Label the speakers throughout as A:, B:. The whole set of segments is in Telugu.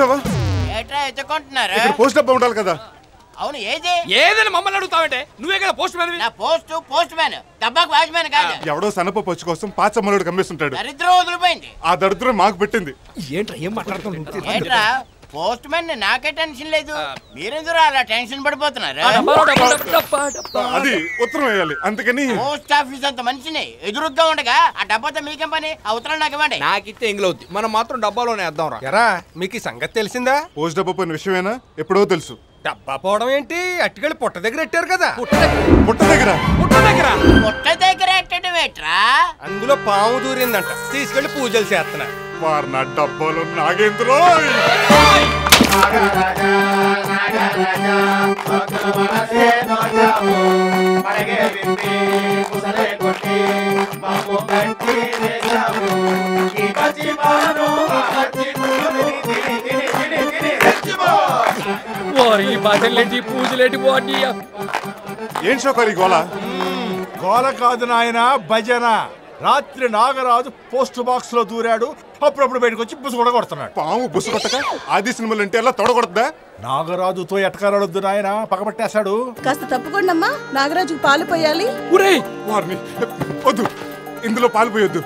A: చూసావా? ఇక్కడ పోస్ట్ డబ్బా ఉండాలి కదా.
B: అవును ఏదని మమ్మల్ని అడుగుతావంటే నువ్వే కదా పోస్ట్ మ్యాన్. నా పోస్ట్ మ్యాన్ డబ్బాకు వాచ్మ్యాన్ కాదు.
A: ఎవడో సన్నపప్పు వచ్చి కోసం పాచమ్మలోడు కమ్మేస్తుంటాడు.
B: దరిద్రం వదిలిపోయింది.
A: ఆ దరిద్రం మాకు పెట్టింది.
B: ఏంట్రా ఏం మాట్లాడుతున్నా? పోస్ట్ మ్యాన్ నాకే టెన్షన్ లేదు, మీరెందుకు అలా టెన్షన్ పడిపోతున్నారు?
A: అది ఉత్తరం వేయాలి, అందుకని
B: పోస్ట్ ఆఫీస్ అంత మనిషిని ఎదురుగ్గా ఉండగా ఆ డబ్బాతో మీకేం పని? ఆ ఉత్తరం నాకు ఇవ్వండి.
C: నాకిస్తే ఎంగిలవుద్ది, మనం మాత్రం డబ్బాలోనే వేద్దాం రా.
D: ఎరా మీకు ఈ సంగతి తెలిసిందా?
A: పోస్ట్ డబ్బా పోయిన విషయమేనా? ఎప్పుడో తెలుసు.
D: డబ్బా పోవడం ఏంటి? అట్టుకెళ్ళి పుట్ట దగ్గర ఎట్టారు కదా.
A: పుట్ట
B: దగ్గర ఎట్టడం ఏంట్రా?
D: అందులో పాము దూరిందంట, తీసుకెళ్లి పూజలు చేస్తున్నారు.
A: వారు నా డబ్బాలో నాగేంద్రో. ఏం షోకరి గోళ?
E: గోల కాదు నాయన, భజన. రాత్రి నాగరాజు పోస్ట్ బాక్స్ లో దూరాడు, అప్పుడప్పుడు బయటకు వచ్చి బుసు కూడా కొడుతున్నాడు.
A: పాము బుసు కొట్టక ఆది సినిమాలు అంటే ఎలా తొడగొడద్దా?
E: నాగరాజుతో ఎటకారాడొద్దు నాయన, పగబట్టేశాడు.
F: కాస్త తప్పుకోండమ్మా, నాగరాజుకు పాలు పోయాలి.
A: వారిని వద్దు, ఇందులో పాలు పోయొద్దు.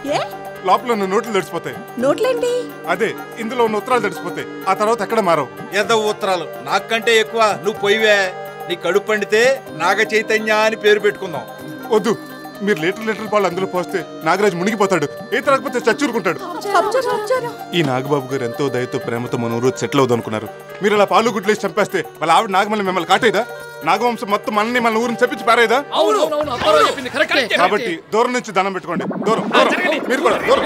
A: లోపల ఉన్న నోట్లు తడిసిపోతాయి.
F: నోట్లేంటి?
A: అదే ఇందులో ఉన్న ఉత్తరాలు తడిసిపోతాయి. ఆ తర్వాత ఎక్కడ మారవు.
C: ఏదో ఉత్తరాలు నాకంటే ఎక్కువ నువ్వు పోయివే. నీ కడుపు పండితే నాగ చైతన్య అని పేరు పెట్టుకుందాం.
A: వద్దు, మీరు లీటర్ పాలు అందులో పోస్తే నాగరాజు మునిగిపోతాడు. ఏ తరగపోతే చచ్చూరుకుంటాడు. ఈ నాగబాబు గారు ఎంతో దయతో ప్రేమతో మన ఊరు సెటిల్ అవుదాం అనుకున్నారు. మీరు అలా పాలు గుడ్లేసి చంపేస్తే వాళ్ళ ఆవిడ నాగమల్ని మిమ్మల్ని కాటేదా? నాగవంశం మొత్తం మనల్ని మన ఊరిని చెప్పించి పారేదా? కాబట్టి దూరం నుంచి దండం పెట్టుకోండి. దూరం మీరు కూడా దూరం.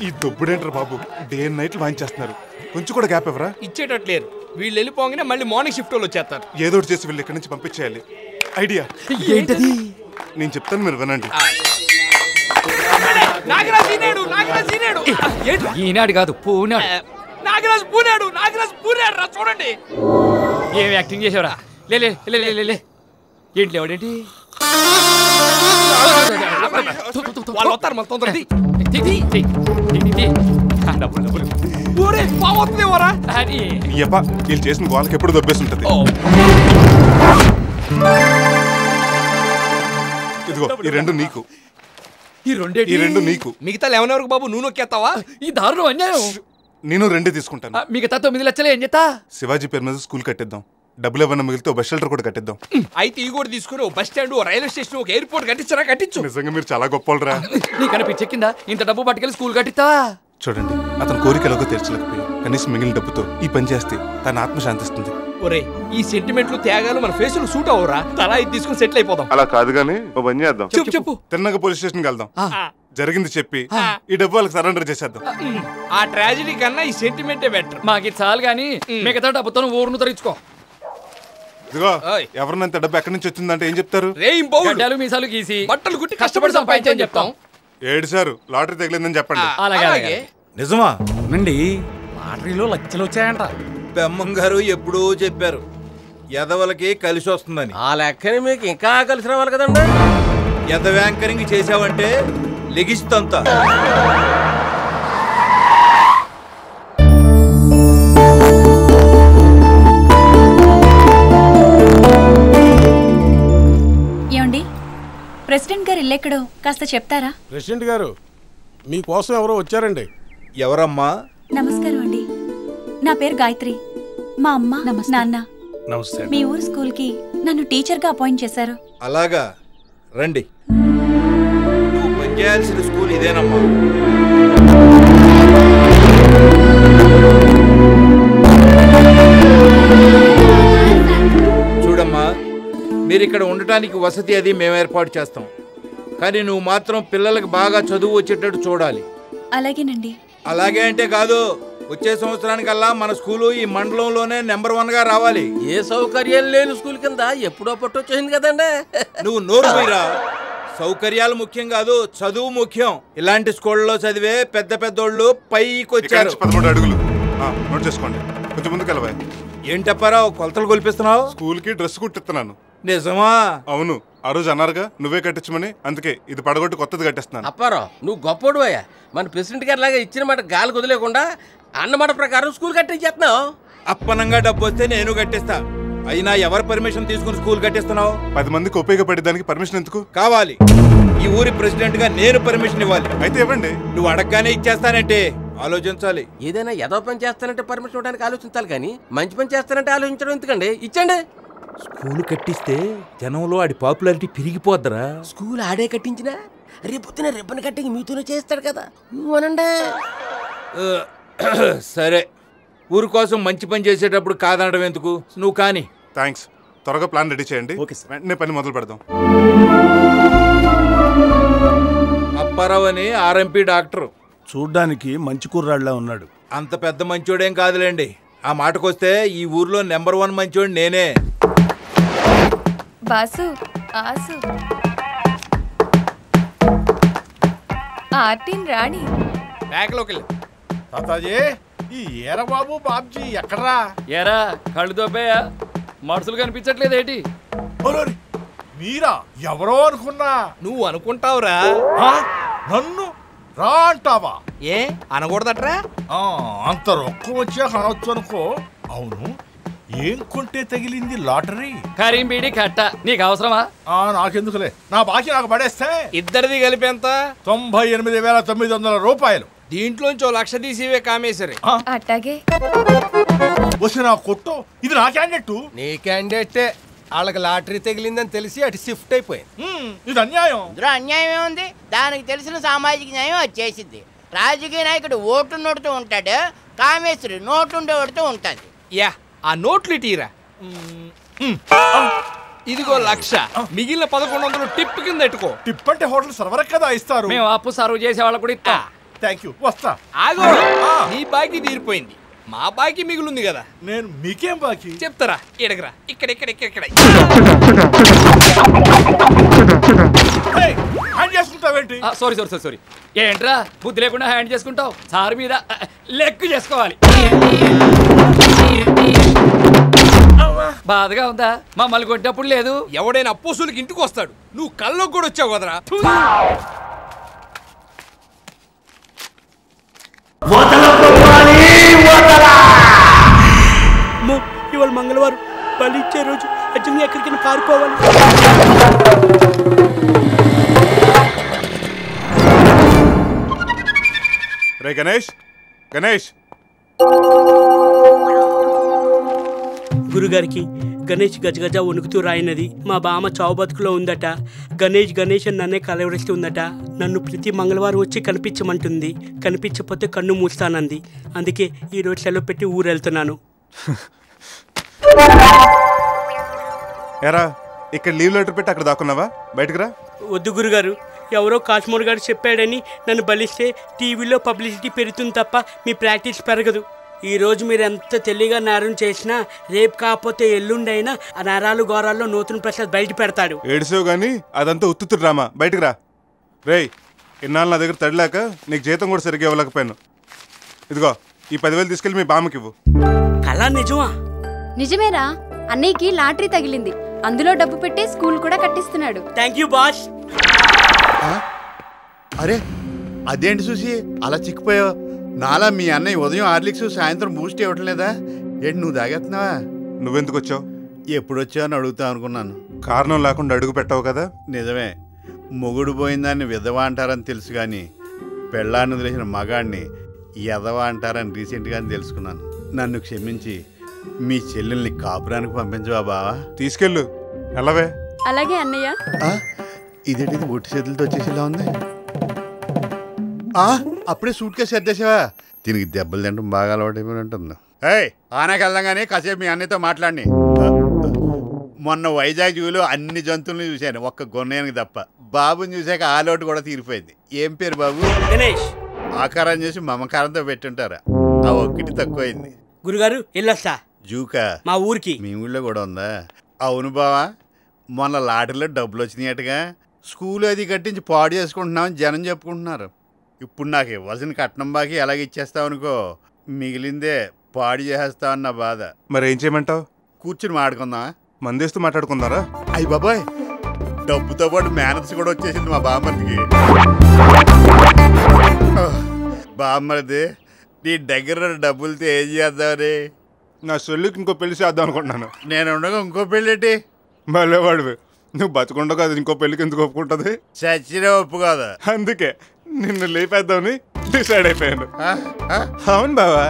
A: ఈ దొబ్బుడేంటారు బాబు, డే అండ్ నైట్ వాయించేస్తున్నారు. కొంచెం కూడా గ్యాప్ ఎవరా?
C: ఇచ్చేటట్లేరు. వీళ్ళు వెళ్ళిపోగానే మళ్ళీ మార్నింగ్ షిఫ్ట్ వాళ్ళు వచ్చేస్తారు.
A: ఏదో ఒకటి చేసి వీళ్ళు ఇక్కడి నుంచి పంపించేయాలి. ఐడియా
G: ఏంటది?
A: నేను చెప్తాను, మీరు వినండి.
G: ఈనాడు కాదు, పూనాడు.
C: నాగరాజు పూనాడు, నాగరాజు పూనాడు రా, చూడండి.
G: ఏమి యాక్టింగ్ చేసావురా? లే ఏంటి లేవాడేంటి?
C: వాళ్ళు వస్తారు మన తొందర.
A: వీళ్ళు చేసిన గోళ్ళకి ఎప్పుడు దొబ్బేస్తుంటది. ఇదిగో ఈ రెండు నీకు, ఈ రెండు నీకు.
C: మిగతా ఎవరెవరికి బాబు నువ్వు నొక్కేస్తావా?
G: ఈ దారుణం అన్యాయం.
A: నేను రెండే తీసుకుంటాను.
G: మిగతా 9 లక్షలు ఏం చేస్తా?
A: శివాజీ పేరు మీద స్కూల్ కట్టిద్దాం. డబ్బులు ఏమన్నా మిగిలితే బస్ షెల్టర్ కూడా కట్టిద్దాం.
C: అయితే ఈ కూడా తీసుకుని బస్ స్టాండ్, రైల్వే స్టేషన్, ఒక ఎయిర్పోర్ట్ కట్టించరా? కట్టించు.
A: నిజంగా మీరు చాలా గొప్పరా.
G: నీకు అనిపించెక్కిందా ఇంత డబ్బు పట్టుకెళ్ళి స్కూల్ కట్టిస్తావా?
A: చూడండి, అతని కోరిక ఎలాగో తీర్చలేకపోయా. కనీసం మిగిలిన డబ్బుతో ఈ పని చేస్తే తన ఆత్మ శాంతిస్తుంది.
C: ఒరే, ఈ సెంటిమెంట్లు త్యాగాలు మన ఫేస్ లో సూట్ అవరా? తలా ఇది తీసుకుని సెటిల్ అయిపోదాం.
A: అలా కాదు గానీ ఓ పని చేద్దాం.
C: చెప్పు.
A: తిన్నగా పోలీస్ స్టేషన్కి వెళ్దాం. జరిగింది చెప్పి ఈ డబ్బు వాళ్ళకి సరెండర్ చేసేద్దాం.
C: ఆ ట్రాజడీ కన్నా ఈ సెంటిమెంటే బెటర్.
G: మాకు చాలు గానీ మిగతా డబ్బుతో ఊరును తరించుకో.
A: ఇదిగో, ఎవరినంత డబ్బు ఎక్కడి నుంచి వచ్చిందంటే ఏం చెప్తారు?
G: గడ్డాలు మీసాలు గీసి
C: బట్టలు గుట్టి కష్టపడి సంపాదించని చెప్తాం.
A: ఏడుసారు లాటరీ తగిలిందని చెప్పండి.
G: అలాగే.
E: నిజమా? అవునండి, లాటరీలో లక్షలు వచ్చాయంట.
C: బెమ్మం గారు ఎప్పుడూ చెప్పారు ఎదవలకి కలిసి వస్తుందని.
D: ఆ లెక్కని మీకు ఇంకా కలిసి రావాలి కదండి.
C: ఎద యాంకరింగ్ చేసావంటే లెగిస్తంతా.
H: ఏమండి, ప్రెసిడెంట్ గారు ఇల్లెక్కడో కాస్త చెప్తారా?
E: ప్రెసిడెంట్ గారు మీకోసం ఎవరో వచ్చారండి.
C: ఎవరమ్మా?
H: నమస్కారం అండి, నా పేరు గాయత్రి. మా అమ్మ నాన్న
E: నమస్తే.
H: మీ ఊరు స్కూల్ కి నన్ను టీచర్ గా అపాయింట్ చేశారు.
C: అలాగా, రండి. నువ్వు పనిచేయాల్సిన స్కూల్ ఇదేనమ్మా. చూడమ్మా, మీరు ఇక్కడ ఉండటానికి వసతి అది మేము ఏర్పాటు చేస్తాం. కానీ నువ్వు మాత్రం పిల్లలకు బాగా చదువు వచ్చేటట్టు చూడాలి.
H: అలాగేనండి.
C: అలాగే అంటే కాదు, వచ్చే సంవత్సరానికల్లా మన స్కూలు ఈ మండలంలోనే నెంబర్ 1 గా రావాలి.
D: ఏ సౌకర్యాలు లేని స్కూల్ కింద ఎప్పుడో పట్టొచ్చేసింది కదండి.
C: నువ్వు నోరు పోయిరా. సౌకర్యాలు ముఖ్యం కాదు, చదువు ముఖ్యం. ఇలాంటి స్కూళ్ళలో చదివే పెద్ద పెద్దోళ్ళు పైకి వచ్చారు.
A: 13 అడుగులు నోట్ చేసుకోండి. కొంచెం ముందుకు వెళ్ళవా.
C: ఏంటప్పారావు కొలతలు కొలిపిస్తున్నావు?
A: స్కూల్ కి డ్రెస్ కుట్టిస్తున్నాను.
C: నిజమా?
A: అవును. ఆ రోజు అన్నారుగా నువ్వే కట్టించమని, అందుకే ఇది పడగొట్టి కొత్తది కట్టిస్తున్నాను.
D: అప్పారావు నువ్వు గొప్పోడు అయ్యా. మన ప్రెసిడెంట్ గారి లాగా ఇచ్చిన మాట గాలి కుదలేకుండా అన్నమాట ప్రకారం స్కూల్ కట్టించేస్తున్నావు.
C: అప్పనంగా డబ్బు వస్తే నేను కట్టిస్తా. అయినా ఎవరు పర్మిషన్ తీసుకుని స్కూల్ కట్టిస్తున్నావు?
A: 10 మందికి ఉపయోగపడేదానికి పర్మిషన్ ఎందుకు
C: కావాలి? ఈ ఊరి ప్రెసిడెంట్ గా నేను పర్మిషన్ ఇవ్వాలి.
A: అయితే ఇవ్వండి.
C: నువ్వు అడగగానే ఇచ్చేస్తానంటే ఆలోచించాలి.
D: ఏదైనా ఏదో పని చేస్తానంటే పర్మిషన్ ఇవ్వడానికి ఆలోచించాలి కానీ మంచి పని చేస్తానంటే ఆలోచించడం ఎందుకండి? ఇచ్చండి.
C: స్కూల్ కట్టిస్తే జనంలో ఆడి పాపులారిటీ పెరిగిపోద్దరా.
D: స్కూల్ ఆడే కట్టించినా రేపొద్దున రిబ్బన్ కట్టింగ్ మీతోనే చేస్తాడు కదా, నువ్వు అనండి.
C: సరే, ఊరి కోసం మంచి పని చేసేటప్పుడు కాదనడం ఎందుకు? నువ్వు కానీ.
A: థ్యాంక్స్. త్వరగా ప్లాన్ రెడీ చేయండి. వెంటనే పని మొదలు పెడదాం.
C: అప్పారావు అని ఆర్ఎంపీ డాక్టర్.
E: చూడ్డానికి మంచి కుర్రాళ్ళ ఉన్నాడు.
C: అంత పెద్ద మంచోడేం కాదులేండి. ఆ మాటకొస్తే ఈ ఊర్లో నెంబర్ 1 మంచోడు నేనే.
I: బాసు ఆసు ఆర్టిన్ రాణి
D: బ్యాగ్లోకి వెళ్ళి
E: తాతాజీ, ఈ ఏరబాబు బాబ్జీ ఎక్కడ్రా?
G: ఏరా కళ్ళు దొబ్బేయా, మనుషులు కనిపించట్లేదేటి?
E: ఓలోరి, మీరా? ఎవరో అనుకున్నా.
D: నువ్వు అనుకుంటావురా.
E: ఆ? నన్ను రా అంటావా?
D: ఏ అనకూడదట్రా?
E: అంత రొక్కం వచ్చాక అనొచ్చు అనుకో. అవును, ఏం కొంటే తగిలింది లాటరీ?
G: కరీం బీడి కట్ట నీకు అవసరమా?
E: నాకెందుకులే, నా బాకీ నాకు పడేస్తే.
D: ఇద్దరిది కలిపి ఎంత?
E: 98,900 రూపాయలు.
D: దీంట్లోంచి 1,00,000 తీసివే కామేశ్వరి.
I: అట్టాగే
E: వచ్చి నా కొట్టు, ఇది నా క్యాండిడేట్.
D: నీ క్యాండిడేటే. వాళ్ళకి లాటరీ తగిలిందని తెలిసి అటు షిఫ్ట్ అయిపోయింది.
E: ఇది అన్యాయం.
B: ఇందులో అన్యాయం ఏముంది? దానికి తెలిసిన సామాజిక న్యాయం వచ్చేసింది. రాజకీయ నాయకుడు ఓటు నోడుతూ ఉంటాడు, కామేశ్వరి నోటుండేవాడుతూ ఉంటుంది.
D: యా, ఆ నోట్లు తీరా. ఇదిగో 1,00,000, మిగిలిన 1,100 టిప్ కింద ఎట్టుకో.
E: టిప్ అంటే హోటల్ సర్వర్ కదా ఇస్తారు.
G: మేము అప్పు సర్వ్ చేసే వాళ్ళకు కూడా ఇస్తాం.
E: థ్యాంక్ యూ, వస్తా.
D: ఆగో, నీ బాకీ తీరిపోయింది, మా బాకీ మిగులుంది కదా.
E: నేను మీకేం బాకీ
D: చెప్తారా? ఎడగరా, ఇక్కడ ఇక్కడ ఇక్కడ ఇక్కడ.
E: హ్యాండ్ చేసుకుంటావేంటి?
G: Sorry sorry sorry sorry. ఏంట్రా బుద్ధి లేకుండా హ్యాండ్ చేసుకుంటావు? సార్ మీద లెగ్ చేసుకోవాలి. బాధగా ఉందా? మమ్మల్ని కొట్టినప్పుడు లేదు.
D: ఎవడైనా అప్పోసులకి ఇంటికి వస్తాడు, నువ్వు కల్లోకి కూడా వచ్చావు కదరా.
J: ఇవాళ మంగళవారం, బలి ఇచ్చే రోజు. అర్జున్ ఎక్కడికైనా పారిపోవాలి.
A: రే గణేష్, గణేష్.
J: గురుగారికి గణేష్ గజగజ వణుకుతూ రాయినది. మా బామ్మ చావు బతుకులో ఉందట. గణేష్ గణేష్ అని నన్నే కలవరిస్తుందట. నన్ను ప్రతి మంగళవారం వచ్చి కనిపించమంటుంది. కనిపించకపోతే కన్ను మూస్తానంది. అందుకే ఈరోజు సెలవు పెట్టి ఊరు వెళ్తున్నాను.
A: ఎరా, ఇక్కడ లీవ్ లెటర్ పెట్టి అక్కడ దాక్కున్నావా? బయటకు రా.
J: వద్దు గురుగారు, ఎవరో కాశ్మీర్ గారు చెప్పాడని నన్ను బలిస్తే టీవీలో పబ్లిసిటీ పెరుగుతుంది తప్ప మీ ప్రాక్టీస్ పెరగదు. ఈరోజు మీరు ఎంత తెలివిగా నేరం చేసినా రేపు కాకపోతే ఎల్లుండైనా ఆ నేరాలు ఘోరాల్లో నూతన ప్రసాద్ బయట పెడతాడు.
A: ఏడిసావు గానీ అదంతా ఉత్తుతు డ్రామా. బయటకు రా. రేయ్, ఇన్నాళ్ళు నా దగ్గర తడిలాక నీకు జీతం కూడా సరిగ్గా ఇవ్వలేకపోయాను. ఇదిగో ఈ 10,000 తీసుకెళ్ళి మీ బామ్మకి ఇవ్వు.
J: కళ నిజమా?
I: నిజమేరా, అన్నయ్యకి లాటరీ తగిలింది. అందులో డబ్బు పెట్టి స్కూల్ కూడా కట్టిస్తున్నాడు.
J: Thank you boss.
K: అరే అదేంటి చూసి అలా చిక్కిపోయావు? నాలా మీ అన్నయ్య ఉదయం హార్లిక్స్ సాయంత్రం బూస్ట్ ఇవ్వటం లేదా? ఏంటి నువ్వు తాగేస్తున్నావా?
A: నువ్వెందుకు వచ్చావు?
K: ఎప్పుడు వచ్చావు అని అడుగుతా అనుకున్నాను.
A: కారణం లేకుండా అడుగు పెట్టావు కదా.
K: నిజమే, మొగుడు పోయిందాన్ని విధవ అంటారని తెలుసు కానీ పెళ్ళాన్ని వదిలేసిన మగాడిని ఎదవ అంటారని రీసెంట్గానే తెలుసుకున్నాను. నన్ను క్షమించి మీ చెల్లెల్ని కాపురానికి పంపించవా బావా?
A: తీసుకెళ్ళు. ఎలావే?
I: అలాగే అన్నయ్య.
K: ఇదేంటిది ఒట్టి చేతులతో వచ్చేసేలా ఉంది. అప్పుడే సూట్ కేసు సర్దేసావా? దీనికి దెబ్బలు తింటాం బాగా అలవాటైపోయి ఉంటుంది. ఆనాకి వెళ్దాం కానీ కాసేపు మీ అన్నయ్యతో మాట్లాడి. మొన్న వైజాగ్ జూలో అన్ని జంతువులను చూశాను, ఒక్క గొన్నయానికి తప్ప. బాబుని చూశాక ఆ లోటు కూడా తీరిపోయింది. ఏం పేరు బాబు?
J: గణేష్.
K: ఆకారం చూసి మమకారంతో పెట్టుంటారా? ఆ ఒక్కటి తక్కువైంది.
J: గురుగారు వెళ్ళొస్తా.
K: జూకా
J: మా ఊరికి.
K: మీ ఊళ్ళో కూడా ఉందా? అవును బావా, మొన్న లాటరీలో డబ్బులు వచ్చినాయటగా. స్కూల్ అది కట్టించి పాడు చేసుకుంటున్నామని జనం చెప్పుకుంటున్నారు. ఇప్పుడు నాకు ఇవ్వాల్సిన కట్నం బాకి ఎలాగ ఇచ్చేస్తావు అనుకో, మిగిలిందే పాడు చేసేస్తావన్న బాధ.
A: మరి ఏం చేయమంటావు?
K: కూర్చుని మాట్లాడుకుందామా?
A: మందేస్తూ మాట్లాడుకుందారా?
K: అయ్యి బాబాయ్, డబ్బుతో పాటు మేనర్స్ కూడా వచ్చేసింది మా బామ్మర్దికి. బామ్మర్ది నీ దగ్గర డబ్బులతో ఏం చేద్దామని?
A: నా చెల్లికి ఇంకో పెళ్లి చేద్దాం అనుకుంటున్నాను.
K: నేను ఉండగా ఇంకో పెళ్ళేంటి?
A: మళ్ళీ వాడివి నువ్వు బతుకుండగా అది ఇంకో పెళ్లికి ఎందుకు ఒప్పుకుంటుంది?
K: చచ్చినా ఒప్పు కాదు.
A: అందుకే నిన్ను లేపేద్దామని డిసైడ్ అయిపోయాను. అవును బావా,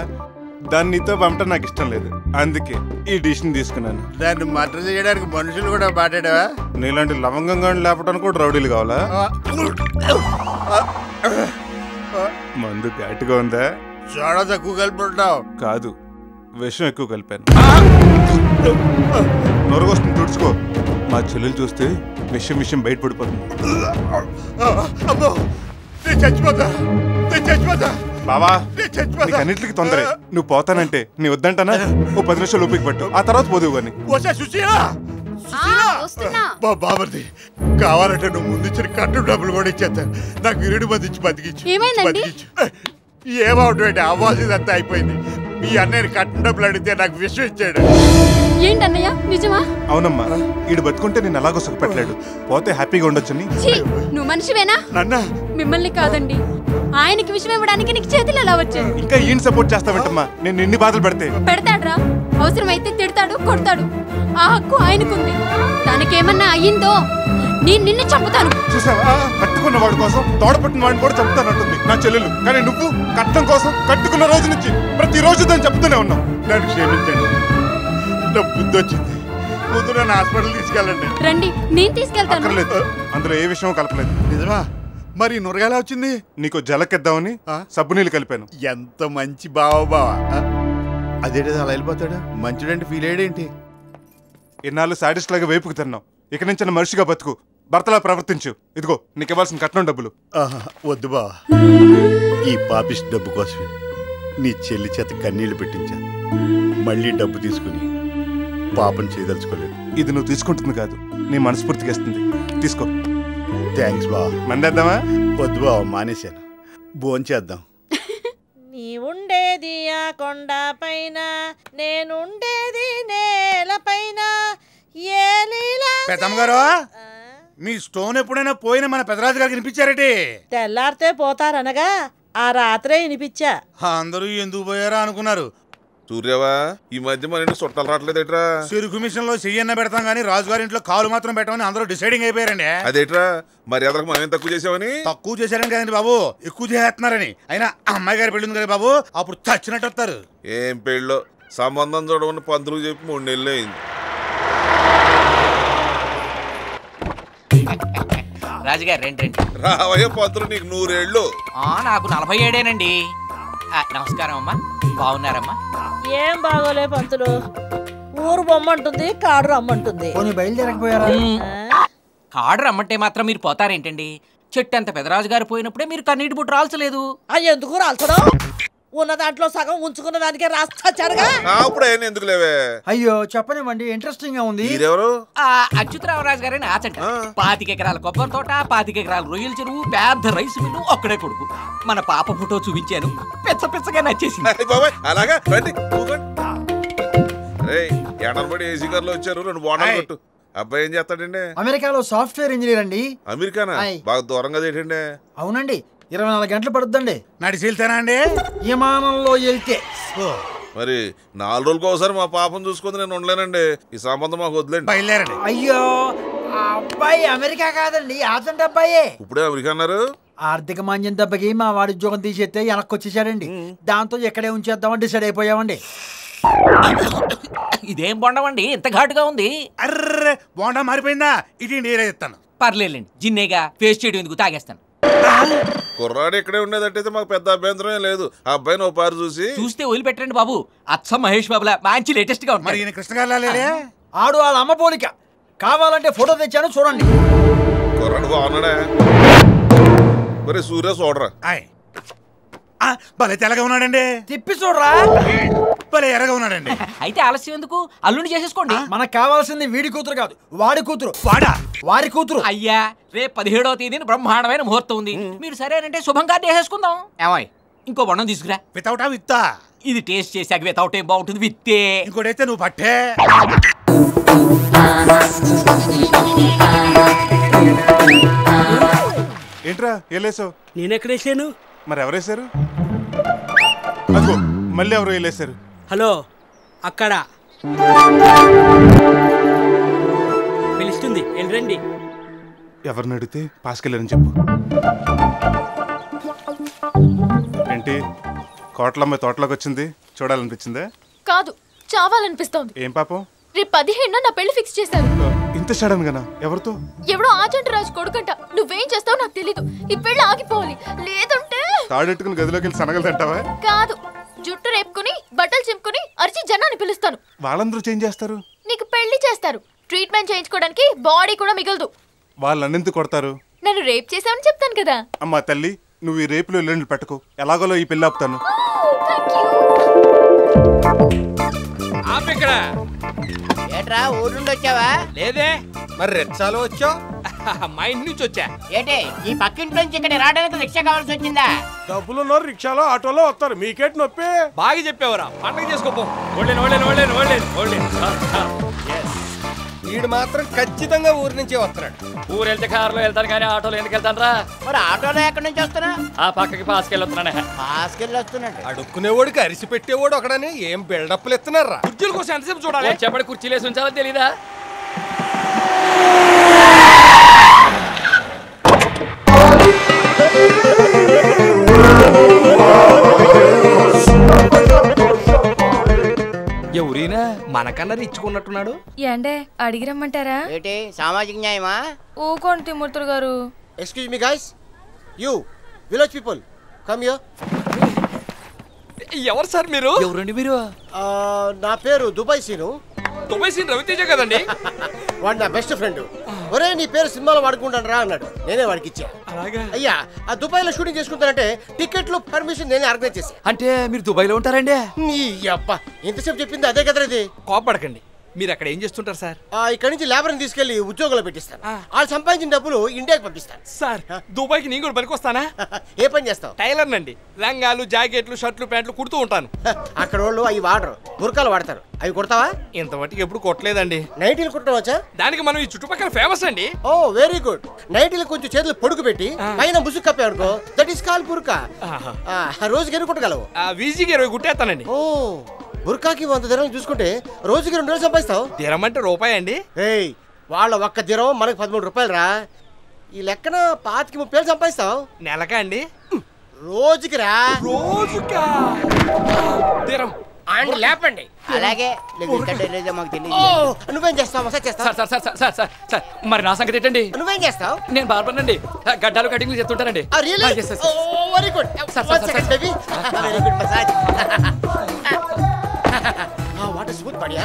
A: దాన్ని నీతో పంపటం నాకు ఇష్టం లేదు, అందుకే ఈ డిసిషన్ తీసుకున్నాను.
K: దాన్ని మర్డర్ చేయడానికి మనుషులు కూడా మాట్లాడావా?
A: నీలాంటి లవంగంగా లేపటానికి కూడా రౌడీలు కావాలా? మందు ఘాటుగా ఉందా?
K: చాలా తక్కువ కలుపుకుంటావు.
A: కాదు, విషం ఎక్కువ కలిపాను. నొరగొస్తుంది, తుడుచుకో. మా చెల్లెలు చూస్తే విషయం బయటపడిపోతుంది. బావా, నీకు అన్నింటికి తొందరే. నువ్వు పోతానంటే నీ వద్దంటానా? ఓ 10 నిమిషాలు ఓపిక పట్టు, ఆ తర్వాత పోదువు కానీ.
K: బాబర్ది కావాలంటే నువ్వు ముందు ఇచ్చిన కట్టు డబ్బులు కూడా ఇచ్చేస్తాను. నాకు 2 మంది ఇచ్చి బతికించు. ఏమవుతుంది? అవ్వాల్సిందంతా అయిపోయింది. మీ అన్నయ్య కట్టిన డబ్బులు అడిగితే నాకు విషయం ఇచ్చాడు.
I: ఏంటన్నయ్య, నిజమా?
A: అవునమ్మా, ఈడు బతుకుంటే నేను అలాగో సుఖపెట్టలేడు, పోతే హ్యాపీగా ఉండొచ్చని.
I: నువ్వు మనిషివేనా? మిమ్మల్ని కాదండి, ఆయనకి విషయం ఇవ్వడానికి నీకు చేతులు ఎలా వచ్చాయి?
A: ఇంకా ఈయన సపోర్ట్ చేస్తావేంటమ్మా? నేను ఎన్ని బాధలు పెడితే?
I: పెడతాడ్రా, అవసరమైతే తిడతాడు, కొడతాడు. ఆ హక్కు ఆయనకుంది. తనకేమన్నా అయ్యిందో నిన్ను చంపుతాను.
A: చూసావా, కట్టుకున్న వాడి కోసం తోడపట్టిన వాడిని కూడా చంపుతానంటుంది నా చెల్లెలు. కానీ నువ్వు కట్టం కోసం కట్టుకున్న రోజు నుంచి ప్రతిరోజు దాన్ని చెప్తూనే ఉన్నావు.
K: నన్ను క్షమించండి, నా బుద్ధి వచ్చింది. ముందు నన్ను హాస్పిటల్ తీసుకెళ్ళండి.
I: రండి, నేను తీసుకెళ్తాను.
A: అందులో ఏ విషయం కలపలేదు.
K: నిజమా? మరి నురగలా వచ్చింది?
A: నీకు జలకెద్దామని సబ్బు నీళ్ళు కలిపాను.
K: ఎంత మంచి బావా. అదేంటి అలా వెళ్ళిపోతాడు? మంచిడంటే ఫీల్ అయ్యేంటి?
A: ఇన్నాళ్ళు సాడిస్ట్ లాగా వేపుకు తిన్నావు, ఇక నుంచి మనిషిగా బతుకు, భర్తలా ప్రవర్తించు. ఇదిగో నీకు ఇవ్వాల్సిన కట్నం డబ్బులు.
K: వద్దు బావా, ఈ పాపిస్ట్ డబ్బు కోసమే నీ చెల్లి చేత కన్నీళ్లు పెట్టించాను. మళ్ళీ డబ్బు తీసుకుని పాపం చేయదలుచుకోలేదు.
A: ఇది నువ్వు తీసుకుంటుంది కాదు, నీ మనస్ఫూర్తిగా ఇస్తుంది. తీసుకో.
K: థ్యాంక్స్ బావా.
A: మందేద్దామా?
K: వద్దు బావా, మానేశాను. భోంచేద్దాం.
L: నీ ఉండేది ఆ కొండ పైన, నేనుండేది నేల పైన.
M: పెద్దమ్మగారు, మీ స్టోన్ ఎప్పుడైనా పోయిన మన పెద్దరాజు గారికి వినిపించారేటి?
L: తెల్లారితే పోతారనగా ఆ రాత్రే వినిపించా.
M: అందరూ ఎందుకు పోయారా అనుకున్నారు.
N: సూర్యవా, ఈ మధ్య మన ఇంట్లో చుట్టాలు రావట్లేదేట్రా?
M: చెరుకు మిషన్ లో చెయ్యన్న పెడతాం గానీ రాజుగారి ఇంట్లో కాలు మాత్రం పెట్టమని అందరూ డిసైడింగ్ అయిపోయారండి.
N: అదేట్రా, మరి ఎదరకు మనం తక్కువ చేసామని?
M: తక్కువ చేశారని కదండి బాబు, ఎక్కువ చేస్తున్నారని. అయినా అమ్మాయి గారి పెళ్ళి ఉంది కదా బాబు, అప్పుడు చచ్చినట్టు వస్తారు.
N: ఏం పెళ్ళో, సంబంధం చూడమని పంతులు చెప్పి 3 నెలలు అయింది.
O: రాజుగారు రండి రండి.
N: రావయ్య పంతులు, నీకు 100 ఏళ్ళు.
O: నాకు 47 నమస్కారం అమ్మా, బాగున్నారమ్మా?
L: ఏం బాగోలే పంతులు, ఊరు బొమ్మంటుంది, కాడు రమ్మంటుంది.
O: బయలుదేరకపోయారా? కాడు రమ్మంటే మాత్రం మీరు పోతారేంటండి? చెట్టు అంత పెదరాజు గారు పోయినప్పుడే మీరు కన్నీటి బుట్టు రాల్చలేదు.
L: ఎందుకు రాల్చడం? ఉన్న దాంట్లో సగం ఉంచుకున్న దానికే రాస్తారుగా.
N: ఎందుకు లేవే?
P: అయ్యో చెప్పనివ్వండి, ఇంట్రెస్టింగ్ గా ఉంది.
O: అచ్యుతరామరాజు గారని ఆచంట. 25 ఎకరాల కొబ్బరి తోట, 25 ఎకరాల రొయ్యల చెరువు, పెద్ద రైస్ మిల్లు, ఒక్కడే కొడుకు. మన పాప ఫోటో చూపించాను, పిచ్చగా నచ్చేసింది.
N: అలాగా రండి. ఎడనబడి ఏసీ కార్లో వచ్చారు, 2 బోనాలు కొట్టు. అబ్బాయి ఏం చేస్తాడండి?
P: అమెరికాలో సాఫ్ట్వేర్ ఇంజనీర్ అండి.
N: అమెరికానా? బాగా దూరంగా ఏంటండి?
P: అవునండి, 24 గంటలు పడుతుందండి.
M: నడిచి వెళ్తానా అండి?
P: విమానంలో వెళ్తే.
N: మరి 4 రోజులకు ఒకసారి మా పాపం చూసుకుంది నేను ఉండలేనండి. ఈ సంబంధం మాకు వదిలేండి.
M: బయలుదేరండి.
P: అయ్యో, అబ్బాయి అమెరికా కాదండి, ఆచంట అబ్బాయే.
N: ఇప్పుడే అమెరికా అన్నారు.
P: ఆర్థిక మాంద్యం దెబ్బకి మా వాడి ఉద్యోగం తీసేస్తే వెనక్కి వచ్చేసాడండి. దాంతో ఎక్కడే ఉంచేద్దామని డిసైడ్ అయిపోయామండి.
O: ఇదేం బొండమండి, ఇంత ఘాటుగా ఉంది?
M: అర్రే, బోండా మారిపోయిందా? ఇది నేనే ఇస్తాను.
O: పర్లేదండి, జిన్నేగా ఫేస్ చేయడం ఎందుకు, తాగేస్తాను.
N: కుర్రాడు ఇక్కడే ఉండేదట్టయితే మాకు పెద్ద అభ్యంతరం లేదు. ఆ అబ్బాయిని ఓ పారు
O: చూస్తే వదిలిపెట్టండి బాబు. అచ్చ మహేష్ బాబులా మంచి లేటెస్ట్ గా
M: ఉంటాడు. మరి కృష్ణ గారు
P: ఆడు వాళ్ళ అమ్మ పోలిక. కావాలంటే ఫోటో తెచ్చాను, చూడండి.
N: కుర్రాడు బాగున్నాడా? మరి సూర్య చూడరా,
M: భలే తెల్లగా ఉన్నాడండి.
P: తిప్పి చూడరా,
M: భలే ఎర్రగా ఉన్నాడండి.
O: అయితే ఆలస్యం ఎందుకు, అల్లుని చేసేసుకోండి.
P: మనకు కావాల్సింది వీడి కూతురు కాదు, వాడి కూతురు. వారి కూతురు.
O: అయ్యా, రేపు 17వ తేదీన బ్రహ్మాండమైన ముహూర్తం ఉంది. మీరు సరేనంటే శుభంగా చేసేసుకుందాం. ఏమాయ్, ఇంకో బొండం తీసుకురా.
M: వితౌటా విత్తా?
O: ఇది టేస్ట్ చేసాక వితౌట్ ఏం బాగుంటుంది, విత్తే.
M: ఇంకోటైతే నువ్వు పట్టే.
A: ఏంట్రా వెళ్ళేసావు?
J: నేనెక్కడేసాను?
A: మరి ఎవరేశారు? అదిగో మళ్ళీ ఎవరు వెళ్ళేశారు.
J: హలో అక్కడ పిలుస్తుంది, వెళ్ళండి.
A: ఎవరిని అడిగితే పాసుకెళ్ళారని చెప్పు. ఏంటి కోట్లమ్మ తోటలోకి వచ్చింది, చూడాలనిపించిందా?
Q: కాదు, చావాలనిపిస్తోంది.
A: ఏం పాపం?
Q: రేపు 15న నా పెళ్లి ఫిక్స్ చేశారు.
A: ఇంత సడన్ గానా? ఎవరితో?
Q: ఎవడో ఆజంట రాజు కొడుకంట. నువ్వేం చేస్తావో నాకు తెలీదు. ఈ పెళ్లి ఆగిపోవాలి, లేదంటే
A: తాడెట్టుకుని గదిలోకి వెళ్ళి సనగలు తింటావా?
Q: కాదు, జుట్టు రేపుకుని బట్టలు చింపుకుని అరిచి జనాన్ని పిలుస్తాను.
A: వాళ్ళందరూ చేంజ్ చేస్తారు.
Q: నీకు పెళ్లి చేస్తారు. ట్రీట్మెంట్ చేయించుకోవడానికి బాడీ కూడా మిగలదు.
A: వాళ్ళన్నెందుకు కొడతారు?
Q: నన్ను రేప్ చేసావని చెప్తాను కదా.
A: అమ్మా తల్లి, నువ్వు ఈ రేపులో ఎల్లుండి పెట్టుకో. ఎలాగోలో ఈ పెళ్లి ఆపుతాను.
B: ఏట్రా ఊరు నుండి వచ్చావా?
D: లేదే. మరి రెచ్చాలో వచ్చావు?
G: మా ఇంటి నుంచి వచ్చా.
B: ఏంటి ఈ పక్కింటి నుంచి ఇక్కడ రావడానికి రిక్షా కావాల్సి వచ్చిందా?
R: డబ్బులున్న రిక్షాలో ఆటోలో వస్తారు, మీకేటి నొప్పి?
G: బాగా చెప్పేవరా, పండగ చేసుకోపో.
D: వీడు మాత్రం ఖచ్చితంగా ఊరి నుంచే వస్తున్నాడు.
G: ఊరు వెళ్తే కారులో వెళ్తాను కానీ ఆటోలో ఎందుకు వెళ్తాను రా?
B: మరి ఆటోలో ఎక్కడి నుంచి వస్తున్నా?
G: ఆ పక్కకి పాసుకెళ్ళి వస్తున్నానే.
B: పాసుకెళ్ళి వస్తున్నాడు.
D: అడుక్కునేవాడికి అరిసి పెట్టేవాడు ఒకడని ఏం బిల్డప్లు ఎత్తున్నారా?
G: కుర్చీల కోసం ఎంతసేపు చూడాలి? చెప్పండి, కుర్చీలు వేసి ఉంచాలో తెలీదా? ఎవరైనా మనకన్నా ఇచ్చుకున్నట్టున్నాడు.
Q: ఏండే అడిగి రమ్మంటారా?
B: ఏంటి సామాజిక న్యాయమా?
Q: ఊకోండి తిమ్మూర్తులు గారు.
S: Excuse me guys, you village people come here.
G: ఎవరు సార్ మీరు? ఎవరండి మీరు?
S: నా పేరు Dubai scene.
G: Dubai scene Raviteja కదండి.
S: వాడు నా బెస్ట్ ఫ్రెండ్. ఒరే నీ పేరు సినిమాలో వాడుకుంటాను రా అన్నాడు. నేనే వాడికి ఇచ్చా. అయ్యా ఆ దుబాయ్ లో షూటింగ్ చేసుకుంటానంటే టికెట్లు పర్మిషన్ నేనే ఆర్గనైజ్ చేశా.
G: అంటే మీరు దుబాయ్ లో ఉంటారండి?
S: నీ అబ్బా ఇంతసేపు చెప్పింది అదే కదరా ఇది.
G: కోపడకండి. మీరు అక్కడ ఏం చేస్తుంటారు సార్?
S: ఇక్కడ నుంచి లేబర్ని తీసుకెళ్లి ఉద్యోగంలో పెట్టిస్తాను. వాళ్ళు సంపాదించిన డబ్బులు ఇండియాకి పంపిస్తాను.
G: సార్ దుబాయ్కి నేను కూడా పనికొస్తానా?
S: ఏ పని చేస్తావు?
G: టైలర్ నండి. లంగాలు, జాకెట్లు, షర్ట్లు, ప్యాంట్లు కుడుతూ ఉంటాను.
S: అక్కడ వాళ్ళు అవి వాడరు, బురకాలు వాడతారు. అవి కుడతావా?
G: ఇంతవరకు ఎప్పుడు కొట్టలేదండి.
S: నైటీలు కుట్టడం వచ్చా?
G: దానికి మనం ఈ చుట్టుపక్కల ఫేమస్ అండి.
S: ఓ వెరీ గుడ్. నైటీలు కొంచెం చేతులు పొడుగు పెట్టి పైన ముసుగు కప్పానుకో, దట్ ఈస్ కాల్ బురకా. రోజుకి ఎన్ని కుట్టగలవు?
G: వీజీకి 20 కుట్టేస్తానండి.
S: ఓ బుర్కాకి 100 దినాలు చూసుకుంటే రోజుకి 2 వేలు సంపాదిస్తావు.
G: దినం అంటే రూపాయి అండి.
S: ఏయ్ వాళ్ళ ఒక్క దినం మనకు 13 రూపాయలు రా. ఈ లెక్కన 25-30 వేలు సంపాదిస్తావు.
G: నెలకా అండి?
S: రోజుకి రా.
G: రోజుకా? దినం
S: అండ్ లేపండి.
B: అలాగే లేదో మాకు తెలియదు.
S: నువ్వేం చేస్తావు? మసాజ్ చేస్తావు?
G: మరి నా సంగతి ఏంటండి?
S: నువ్వేం చేస్తావు?
G: నేను బార్బర్నండి. గడ్డాలు కటింగ్లు చేస్తుంటానండి.
S: Very good. Baby very good massage. What is good బడియా.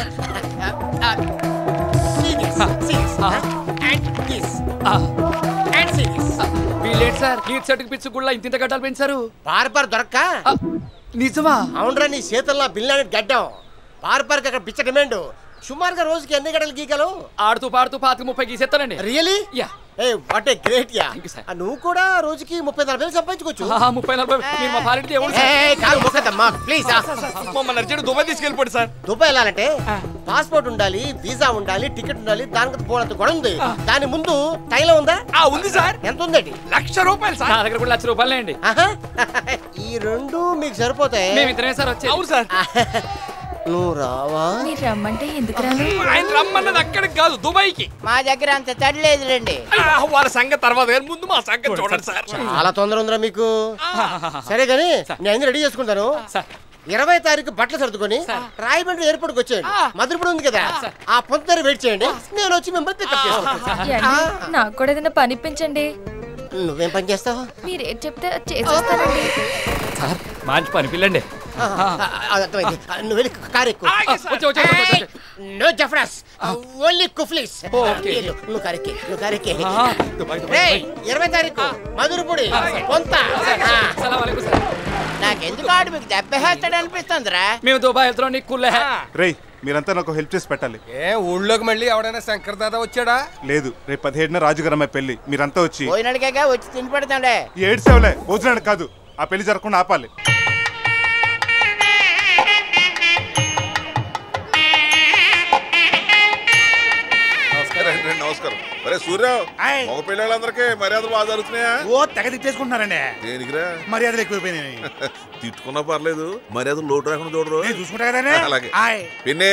G: వీళ్ళేంటి సార్ నీట్ షర్ట్కి పిచ్చు కూడా ఇంత గడ్డాలు పెంచారు?
S: బార్బర్ దొరక్క?
G: నిజమా?
S: అవునరా, నీ చేతుల్లో బిల్లాని గడ్డం. బార్బర్కి అక్కడ పిచ్చ డిమాండ్. సుమారుగా రోజుకి ఎన్ని గడ్డలు గీకలు?
G: ఆడుతూ పాడుతూ 25-30 గీసేస్తానండి.
S: Really?
G: Yeah.
S: A what a great yeah. నువ్వు కూడా రోజుకి 30-40 వేలు సంపాదించుకోవచ్చు.
G: 30-40 మీరు మా పాలిటీ దేవుడు.
S: ప్లీజ్
G: మమ్మల్ని అర్జెంట్ దుబాయ్ తీసుకెళ్ళిపోండి సార్.
S: దుబాయ్ వెళ్ళాలంటే పాస్పోర్ట్ ఉండాలి, వీసా ఉండాలి, టికెట్ ఉండాలి. దానికి పోనంత గొడవ ఉంది. దాని ముందు తైలం ఉందా?
G: ఉంది సార్.
S: ఎంత ఉందండి?
G: ₹1,00,000 సార్. నా దగ్గర కూడా ₹1,00,000 అండి.
S: ఈ రెండు మీకు సరిపోతాయి.
G: మేము ఇద్దరమే సార్ వచ్చేది. అవును సార్.
S: నువ్వు రావా?
Q: మీరు రమ్మంటే ఎందుకు రాను?
G: ఆయన రమ్మన్నది అక్కడికి కాదు, దుబాయ్కి.
B: మా దగ్గర అంత తడలేదులేండి.
G: వాళ్ళ సంగతి తర్వాత ముందు మా సంగతి చూడండి సార్.
S: చాలా తొందర ఉందిరా మీకు. సరే గానీ నేను రెడీ చేసుకుంటాను. 20 తారీఖు బట్టలు సర్దుకొని రాయబండ్రి ఎయిర్పోర్ట్కి వచ్చేయండి. మధురపూడి ఉంది కదా, ఆ పొంత దగ్గర వెయిట్ చేయండి. నేను వచ్చి మిమ్మల్ని పికప్ చేసుకుంటాను.
Q: నాకు కూడా ఏదైనా పని ఇప్పించండి.
S: నువ్వేం పని చేస్తావు?
Q: మీరేం చెప్తే చేసేస్తానండి.
G: సార్ మంచి పని పిల్లండి.
S: నువ్వు వెళ్ళి కారు ఎక్కువ. నో జఫ్రాస్, ఓన్లీ కుఫ్లీస్. నువ్వు కారెక్కి 20 తారీఖు మధురపూడి పొంత.
B: నాకెందుకు ఆడు మీకు దెబ్బేస్తాడు అనిపిస్తుందిరా.
G: మేము దుబాయ్ వెళ్తున్నాం, నీకు కుల్లే.
A: రేయ్ మీరంతా నాకు హెల్ప్ చేసి పెట్టాలి.
D: ఊళ్ళోకి మళ్ళీ ఎవడైనా శంకర్ దాదా వచ్చాడా?
A: లేదు, రేపు 17న రాజుగారమ్మ పెళ్లి. మీరంతా వచ్చి
B: పోయినడిగా వచ్చి తిని పెడతాండే.
A: ఏడ్సేవలే, భోజనానికి కాదు. ఆ పెళ్లి జరగకుండా ఆపాలి.
N: నమస్కారం. అరే సూర్యరావు మగ పిల్లలందరికీ మర్యాదలు బాగా జరుగుతున్నాయా?
M: ఓ తెగ తిట్టేసుకుంటున్నారండి.
N: దేనికిరా?
M: మర్యాదలు ఎక్కువైపోయినాయి.
N: తిట్టుకున్నా పర్లేదు, మర్యాదలు లోటు రాకుండా చూడరు.
M: చూసుకుంటా కదండి.
N: అలాగే పిన్ని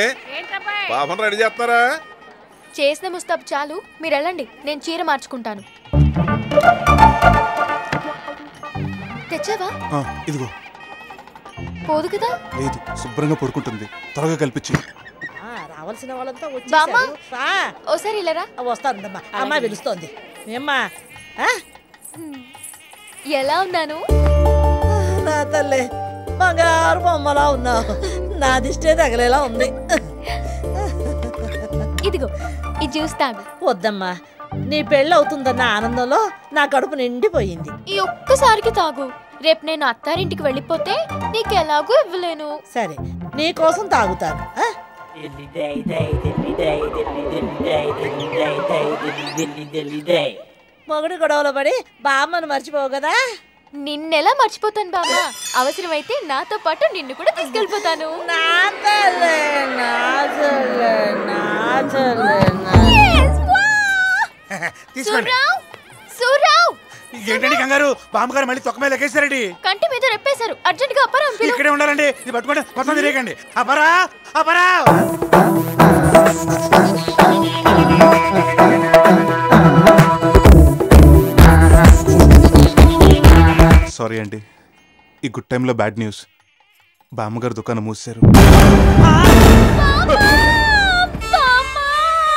N: పాపం రెడీ చేస్తున్నారా?
Q: చేసిన ముస్తాబు చాలు, మీరు వెళ్ళండి, నేను చీర మార్చుకుంటాను. తెచ్చావా?
A: ఇదిగో.
Q: పోదు కదా?
A: లేదు, శుభ్రంగా పడుకుంటుంది. త్వరగా కల్పించి.
L: రావాల్సిన వాళ్ళంతా
Q: బామ్మ,
L: వచ్చేసారు.
Q: ఓసారి ఇల్లరా.
L: వస్తానమ్మా. అమ్మ పిలుస్తోంది. ఏమ్మా
Q: ఎలా ఉన్నాను?
L: నా తల్లి బంగారు బొమ్మలా ఉన్నావు. నా దిష్టే తగలేలా ఉంది.
Q: ఇదిగో ఈ జ్యూస్ తాగు.
L: వద్దమ్మా, నీ పెళ్ళి అవుతుందన్న ఆనందంలో నా కడుపు నిండిపోయింది.
Q: ఈ ఒక్కసారికి తాగు. రేపు నేను అత్తారింటికి వెళ్ళిపోతే నీకు ఎలాగూ ఇవ్వలేను.
L: సరే, నీ కోసం తాగుతాను. మొగుడు గొడవలో పడి బామ్మను మర్చిపోవు కదా.
Q: నిన్నెలా మర్చిపోతాను బామ్మ? అవసరమైతే నాతో పాటు నిన్ను కూడా తీసుకెళ్ళిపోతాను.
M: ఏంటండి కంగారు? బామ్మగారు మళ్ళీ తొక్క మీద లెక్కేశారండి.
Q: కంటి మీద రెప్పేశారు. అర్జెంట్ గా అపరా.
M: ఇక్కడే ఉండాలండి. ఇది పట్టుకోండి, మొత్తం తిరగండి. అపరా అపరా.
A: సారీ అండి, ఈ గుడ్ టైంలో బ్యాడ్ న్యూస్. బామ్మగారు దుకాణం మూసారు.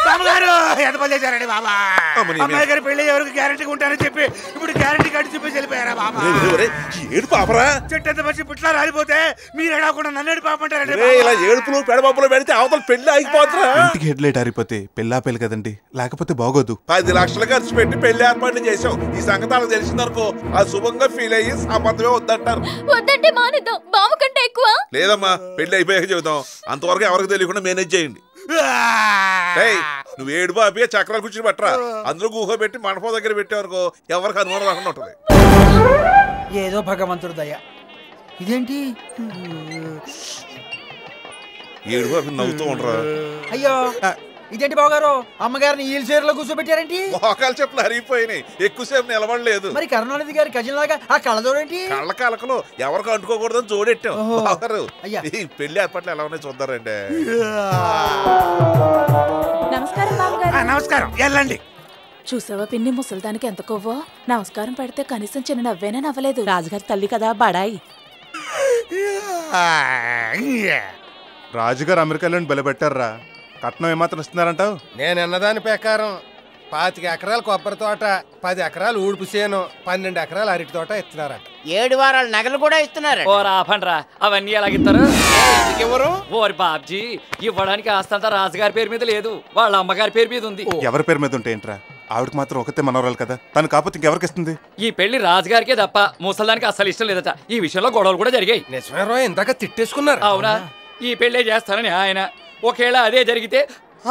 M: బామ్మగారు ఎంత పని చేశారండి బాబా? అమ్మాయి గారి పెళ్లి ఎవరికి గ్యారంటీ ఉంటారని చెప్పి ఇప్పుడు గ్యారంటీ కార్డు చూపేసి వెళ్ళిపోయారా బాబా?
N: ఏడు పాపరా,
M: చెట్టు ఎంత మంచి పుట్లా రాలిపోతే మీరు ఎడవకుండా నన్ను ఏడు పాపంటారండి.
N: ఇలా ఏడుపులు పెడబాపులు పెడితే అవతల పెళ్లి ఆగిపోతున్నా.
A: ఇంటికి హెడ్ లైట్ ఆరిపోతే పెళ్ళా పెళ్ళి కదండి, లేకపోతే బాగోదు.
N: 10 లక్షలు ఖర్చు పెట్టి పెళ్లి ఏర్పాట్లు చేసాం. ఈ సంగతి వాళ్ళకి తెలిసిందనుకో, ఆ శుభంగా ఫీల్ అయ్యి సంబంధమే వద్దంటారు.
Q: వద్దంటే మానేద్దాం. బామ్మ కంటే ఎక్కువ.
N: లేదమ్మా, పెళ్లి అయిపోయాక చెబుతాం. అంతవరకు ఎవరికి తెలియకుండా మేనేజ్ చేయండి. నువ్వు ఏడు బాపి చక్రాలు కూర్చుని పట్టరా. అందులో గుహ పెట్టి మండపం దగ్గర పెట్టావనుకో ఎవరికి అనుమానం రాకుండా ఉంటది.
P: ఏదో భగవంతుడు దయ. ఇదేంటి?
N: ఏడు బాపి నవ్వుతూ ఉండరా.
P: అయ్యో, ఇదేంటి బావగారు? అమ్మగారిని ఈ చీరలో కూర్చోబెట్టారేంటి?
N: మోకాలు చెప్పులు అరిగిపోయినాయి, ఎక్కువసేపు నిలబడలేదు.
P: మరి కరుణానిధి గారి కజిన్ లాగా ఆ కళ్ళజోడేంటి?
N: కళ్ళ కలకలు ఎవరికి అంటుకోకూడదని జోడెట్టాం. బావగారు ఈ పెళ్లి ఏర్పాట్లు ఎలా ఉన్నాయి చూద్దారండి.
T: నమస్కారం బావగారు.
M: నమస్కారం, వెళ్ళండి.
T: చూసావా పిన్ని, ముసలిదానికి ఎంత కొవ్వో. నమస్కారం పెడితే కనీసం చిన్న నవ్వేనా నవ్వలేదు. రాజుగారి తల్లి కదా, బడాయి.
A: రాజుగారు అమెరికాలో బలపెట్టారా? కట్నం ఏమాత్రం ఇస్తున్నారంటావు?
D: నేను అన్నదాని ప్రకారం 25 ఎకరాల కొబ్బరి తోట, 10 ఎకరాలు ఊడుపు చేను, 12 ఎకరాల అరటి తోట ఇస్తున్నారట.
B: 7 వారాల నగలు కూడా ఇస్తున్నారు.
G: ఓ రాఫండ్రా, అవన్నీ ఎలాగిస్తారు? ఎవరు? ఓరి బాబ్జీ, ఇవ్వడానికి ఆస్తంతా రాజుగారి పేరు మీద లేదు, వాళ్ళ అమ్మగారి పేరు మీద ఉంది.
A: ఎవరి పేరు మీద ఉంటే ఏంట్రా? ఆవిడకి మాత్రం ఒకతే మనవరాలు కదా, తను కాకపోతే ఇంకెవరికి ఇస్తుంది?
G: ఈ పెళ్లి రాజుగారికే తప్ప ముసలానికి అసలు ఇష్టం లేదట. ఈ విషయంలో గొడవలు కూడా జరిగాయి.
D: నిజమే, ఇందాక తిట్టేసుకున్నారు.
G: అవునా? ఈ పెళ్లే చేస్తానని ఆయన, ఒకేలా అదే జరిగితే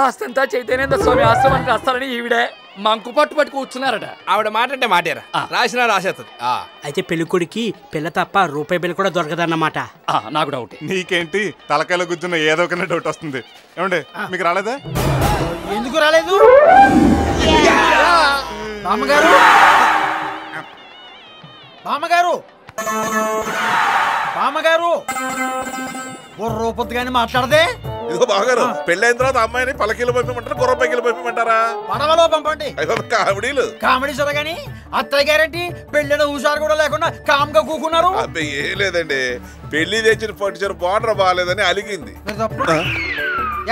G: ఆస్తంతా చైతన్యేంద్ర స్వామి ఆశ్రమానికి వస్తారని ఈవిడే మంకు పట్టు కూర్చున్నారట.
D: ఆవిడ మాట అంటే మాటేరా, రాసినా రాసేస్తుంది.
J: అయితే పెళ్లి కొడుకి పిల్ల తప్ప రూపాయి బిల్ల కూడా దొరకదన్నమాట.
G: నాకు డౌట్.
A: నీకేంటి తలకాయలో గుర్తున్న ఏదో ఒక డౌట్ వస్తుంది. ఏమండి, మీకు రాలేదా?
P: ఎందుకు రాలేదు? మామగారు, మామగారు, మామగారు, రూపొద్దుగానే మాట్లాడదే.
N: ఇదిగో బాగారు, పెళ్ళైన తర్వాత అమ్మాయిని పలకీలు పంపిమంటారా, గుర్ర పైకిలు పంపిమంటారా?
P: పడవలో పంపండి.
N: కామెడీలు
P: కామెడీ సరగాని అత్తయ్య గారంటి పెళ్ళిన హుషారు కూడా లేకుండా కామ్గా కూకున్నారు.
N: అబ్బాయి ఏం లేదండి, పెళ్లి తెచ్చిన పట్టుచీర బార్డర్ బాగాలేదని అలిగింది.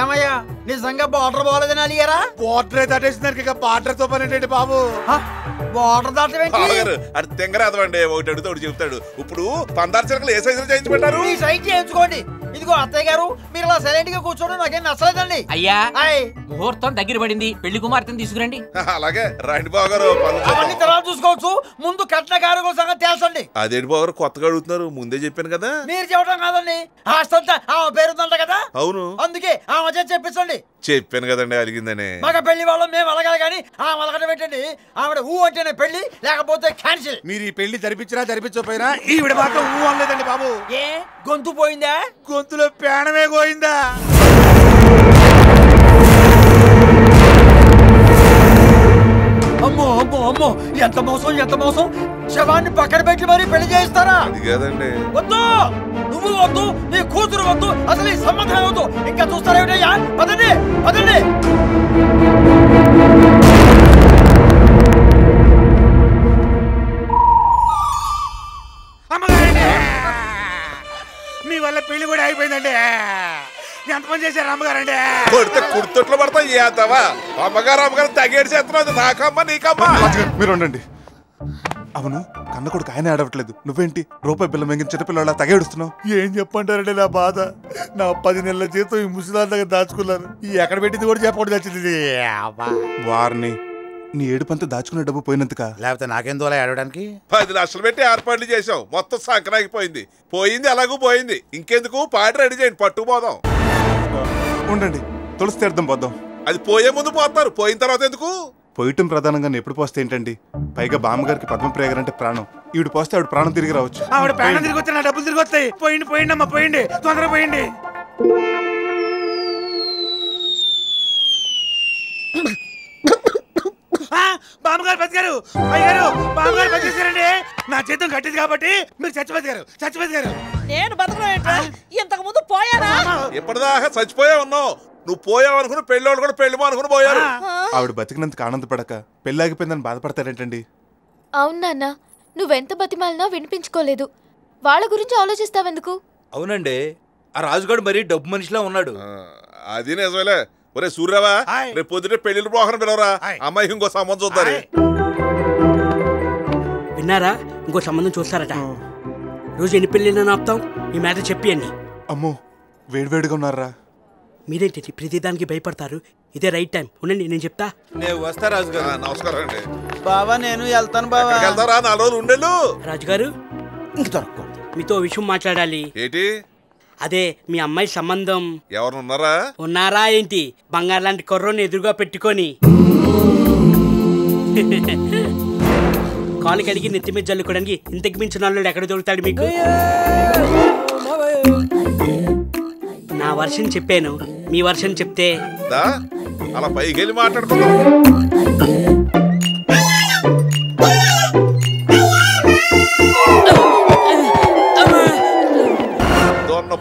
P: ఏమయ్యా, నిజంగా బార్డర్ బాగాలేదని అలిగారా?
M: బార్డర్ దాటేసిందానికి ఇక బార్డర్ తో పని ఏంటండి బాబు?
P: బార్డర్ దాటవేంటి?
N: అది తెంగరాదండి, ఒకటి అడుగుతా ఒకటి చెప్తాడు. ఇప్పుడు 16 చిరకలు ఏ సైజులో చేయించి పెట్టారు?
P: ఈ సైజ్ చేయించుకోండి. ఇదిగో అత్తయ్య గారు, మీరు ఇలా సైలెంట్ గా కూర్చోవడం నాకేం నచ్చలేదండి.
O: అయ్యా, ముహూర్తం దగ్గర పడింది, పెళ్లి కుమార్తెను తీసుకురండి.
N: అలాగే రండి బాగారు,
P: అవన్నీ తర్వాత చూసుకోవచ్చు. ముందు కట్న కారు సంగతి తెలుసండి.
N: అదేంటి బాగారు కొత్తగా అడుగుతున్నారు? ముందే చెప్పాను కదా.
P: మీరు చెప్పడం కాదండి, ఆస్తంతా ఆమె పేరుందంట కదా.
N: అవును,
P: అందుకే ఆమె చేసి చెప్పించండి.
N: చెప్పాను కదండి అలిగిందని.
P: మగ పెళ్లి వాళ్ళం మేము అలగాలి కానీ ఆమె అలగట పెట్టండి. ఆవిడ ఊ అంటేనే పెళ్లి, లేకపోతే క్యాన్సిల్.
M: మీరు ఈ పెళ్లి జరిపించినా జరిపించకపోయినా ఈవిడ మాత్రం ఊ అనలేదండి బాబు.
P: ఏ గొంతు పోయిందా?
M: గొంతులో ప్రాణమే పోయిందా?
P: అమ్మో అమ్మో అమ్మో ఎంత మోసం ఎంత మోసం శవాన్ని పక్కన పెట్టి మరీ పెళ్లి చేయిస్తారా
N: అది కాదండి
P: వద్దు నువ్వు వద్దు నీ కూతురు వద్దు అసలు ఈ సంబంధం వద్దు ఇంకా చూస్తారేమిటయ్యా పదండి పదండి
M: మీ వల్ల పెళ్లి కూడా అయిపోయిందండి ఎంత పని చేశారు అమ్మగారండి
N: కొడితే కుర్తొట్లు పడతా ఏతావా అమ్మగారు తగేడు చేస్తున్నది నాకమ్మ నీకమ్మ
A: మీరు ఉండండి అవును కన్న కొడుకు ఆయన ఆడవట్లేదు నువ్వేంటి రూపాయి బిల్ల మెంగిన చిన్నపిల్లలా తగేడుస్తున్నావు
E: ఏం చెప్పంటారండి నా బాధ నా 10 నెలల జీతం ఈ ముసలాల దగ్గర దాచుకున్నాను ఈ ఎక్కడ పెట్టింది కూడా చెప్పకూడదు వచ్చింది
A: వారిని నీ ఏడుపంతా దాచుకునే డబ్బు పోయినందుక
M: లేకపోతే నాకేం దోలా ఆడడానికి
N: 10 లక్షలు పెట్టి ఏర్పాట్లు చేసాం మొత్తం సంక్రాంతిపోయింది పోయింది అలాగూ పోయింది ఇంకెందుకు పాట రెడీ చేయండి పట్టుకుపోదాం
A: ఉండండి తులసి తీర్థం పోద్దాం
N: అది పోయే ముందు పోతారు పోయిన తర్వాత ఎందుకు
A: పోయటం ప్రధానంగా ఎప్పుడు పోస్తే ఏంటండి పైగా బామ్మగారికి పద్మప్రియ అంటే ప్రాణం ఈవిడ పోస్తే ఆవిడ ప్రాణం తిరిగి రావచ్చు
M: ఆవిడ ప్రాణం తిరిగి వస్తే నా డబ్బులు తిరిగి వస్తాయి పోయింది పోయింది అమ్మా పోయింది తొందరగా పోయింది బామ్మగారు బతికారు అయ్యారు బామ్మగారు బతికేశారండి నా జీతం కట్టింది కాబట్టి మీరు చచ్చిపోతారు
L: నేను బతకడం ఇంతకు ముందు పోయారా
N: ఎప్పటిదాకా చచ్చిపోయా ఉన్నావు నువ్వు పోయావు అనుకుని పెళ్ళోళ్ళు కూడా పెళ్లి అనుకుని పోయారు
A: ఆవిడ బతికినందుకు ఆనందపడక పెళ్ళాగిపోయిందని బాధపడతారేంటండి
Q: అవును నాన్న నువ్వెంత బతిమాలినా వినిపించుకోలేదు వాళ్ళ గురించి ఆలోచిస్తావెందుకు
C: అవునండి ఆ రాజుగాడు మరీ డబ్బు మనిషిలా ఉన్నాడు
N: అది నిజమేలే ఒరే సూర్యవా రేపు పొద్దుటే పెళ్లి పోకరం పిలవరా అమ్మాయికి ఇంకో సంబంధం చూద్దారు
J: విన్నారా ఇంకో సంబంధం చూస్తారట రోజు ఎన్ని పెళ్ళినా ఆపుతాం ఈ మ్యాటర్ చెప్పియండి
A: అమ్మో వేడివేడిగా ఉన్నారా
J: మీరేంటి ప్రతిదానికి భయపడతారు ఇదే రైట్ టైం ఉండండి నేను చెప్తా
C: నేను వస్తా రాజుగారు
N: నమస్కారం అండి
C: బావా నేను వెళ్తాను బావా
N: వెళ్తారా 4 రోజులు ఉండేళ్ళు
J: రాజుగారు ఇంక దొరకదు మీతో విషయం మాట్లాడాలి
N: ఏంటి
J: అదే మీ అమ్మాయి సంబంధం
N: ఎవరు
J: ఉన్నారా ఏంటి బంగారు లాంటి కుర్రోని ఎదురుగా పెట్టుకొని కాలు కడిగి నెత్తి మీద జల్లుకోవడానికి ఇంతకు మించిన వాళ్ళు ఎక్కడ దొరుకుతాడు మీకు నా వర్షన్ చెప్పాను మీ వర్షన్ చెప్తే
N: అలా పైకి వెళ్ళి మాట్లాడుకుందాం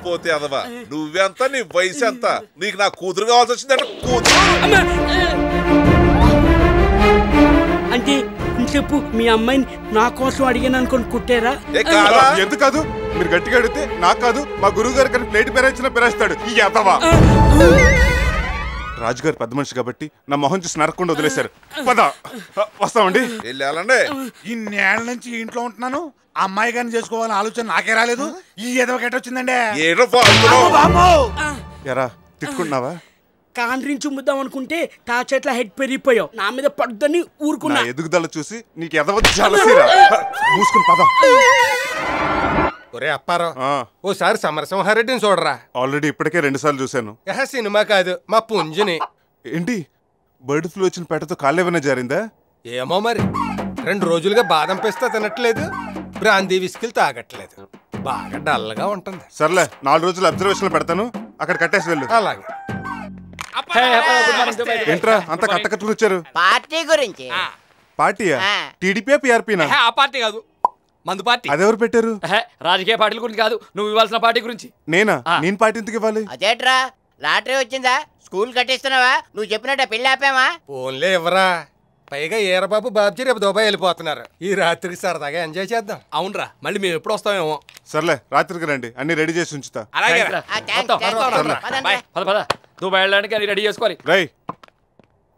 N: పోతే అదవా నువ్వెంత నీ వయసు ఎంత నీకు నా కూతురు కావాల్సి వచ్చిందంటే కూతురు
J: అంటే చెప్పు మీ అమ్మాయిని నా కోసం అడిగాను అనుకుని కుట్టారా
A: ఎందుకు కాదు మీరు గట్టిగా అడిగితే నాకు కాదు మా గురువు గారు కానీ ప్లేట్ పెరాయించిన పెరాయిస్తాడు ఈ ఎదవా రాజుగారు పెద్ద మనిషి కాబట్టి నా మొహం చూసి నరకుండా వదిలేశారు పద వస్తామండి
M: ఇన్నేళ్ల నుంచి ఇంట్లో ఉంటున్నాను అమ్మాయి గారిని చేసుకోవాలని ఆలోచన నాకే రాలేదు ఈ ఏదో వచ్చిందండి
A: ఎరా తిట్టుకుంటున్నావా
J: కాండ్రించి ముద్దాం అనుకుంటే తా చెట్ల హెడ్ పెరిగిపోయావు నా మీద పడ్డని ఊరుకున్నా
A: ఎదుగుదల చూసి నీకు ఎదవచ్చాలసిరా మూసుకుని పద
U: ఒరే అప్పారావు ఓసారి సమరసింహారెడ్డిని చూడరా
A: ఆల్రెడీ ఇప్పటికే 2 సార్లు చూశాను
U: సినిమా కాదు మా పుంజుని
A: ఏంటి బర్డ్ ఫ్లూ వచ్చిన పెట్టతో కాళ్ళేమైనా జారిందా
U: ఏమో మరి 2 రోజులుగా బాదం పిస్తా తినట్లేదు బ్రాందీ విస్కిల్ తాగట్లేదు బాగా డల్గా ఉంటుంది
A: సర్లే 4 రోజులు అబ్జర్వేషన్ పెడతాను అక్కడ కట్టేసి వెళ్ళు
U: అలాగే
A: ఏంట్రా అంత కట్టకట్టుకుని వచ్చారు
B: పార్టీ గురించి
A: పార్టీయా టీడీపీ పీఆర్పీనా
G: ఆ పార్టీ కాదు మందు పార్టీ
A: అదెవరు పెట్టారు
G: రాజకీయ పార్టీల గురించి కాదు నువ్వు ఇవ్వాల్సిన పార్టీ గురించి
A: నేను పార్టీ ఎందుకు ఇవ్వాలి
B: అదేట్రా లాటరీ వచ్చిందా స్కూల్ కట్టిస్తున్నావా నువ్వు చెప్పినట్ట పెళ్లి ఆపామా
U: ఫోన్లే ఇవ్వరా పైగా ఏరబాబు బాబుజీ రేపు దుబాయ్ వెళ్ళిపోతున్నారు ఈ రాత్రికి సరదాగా ఎంజాయ్ చేద్దాం
G: అవునరా మళ్ళీ మేము ఎప్పుడు వస్తామేమో
A: సర్లే రాత్రికి రండి అన్ని రెడీ చేసి ఉంచుతా
G: దుబాయ్ వెళ్ళడానికి అన్ని రెడీ చేసుకోవాలి
A: రై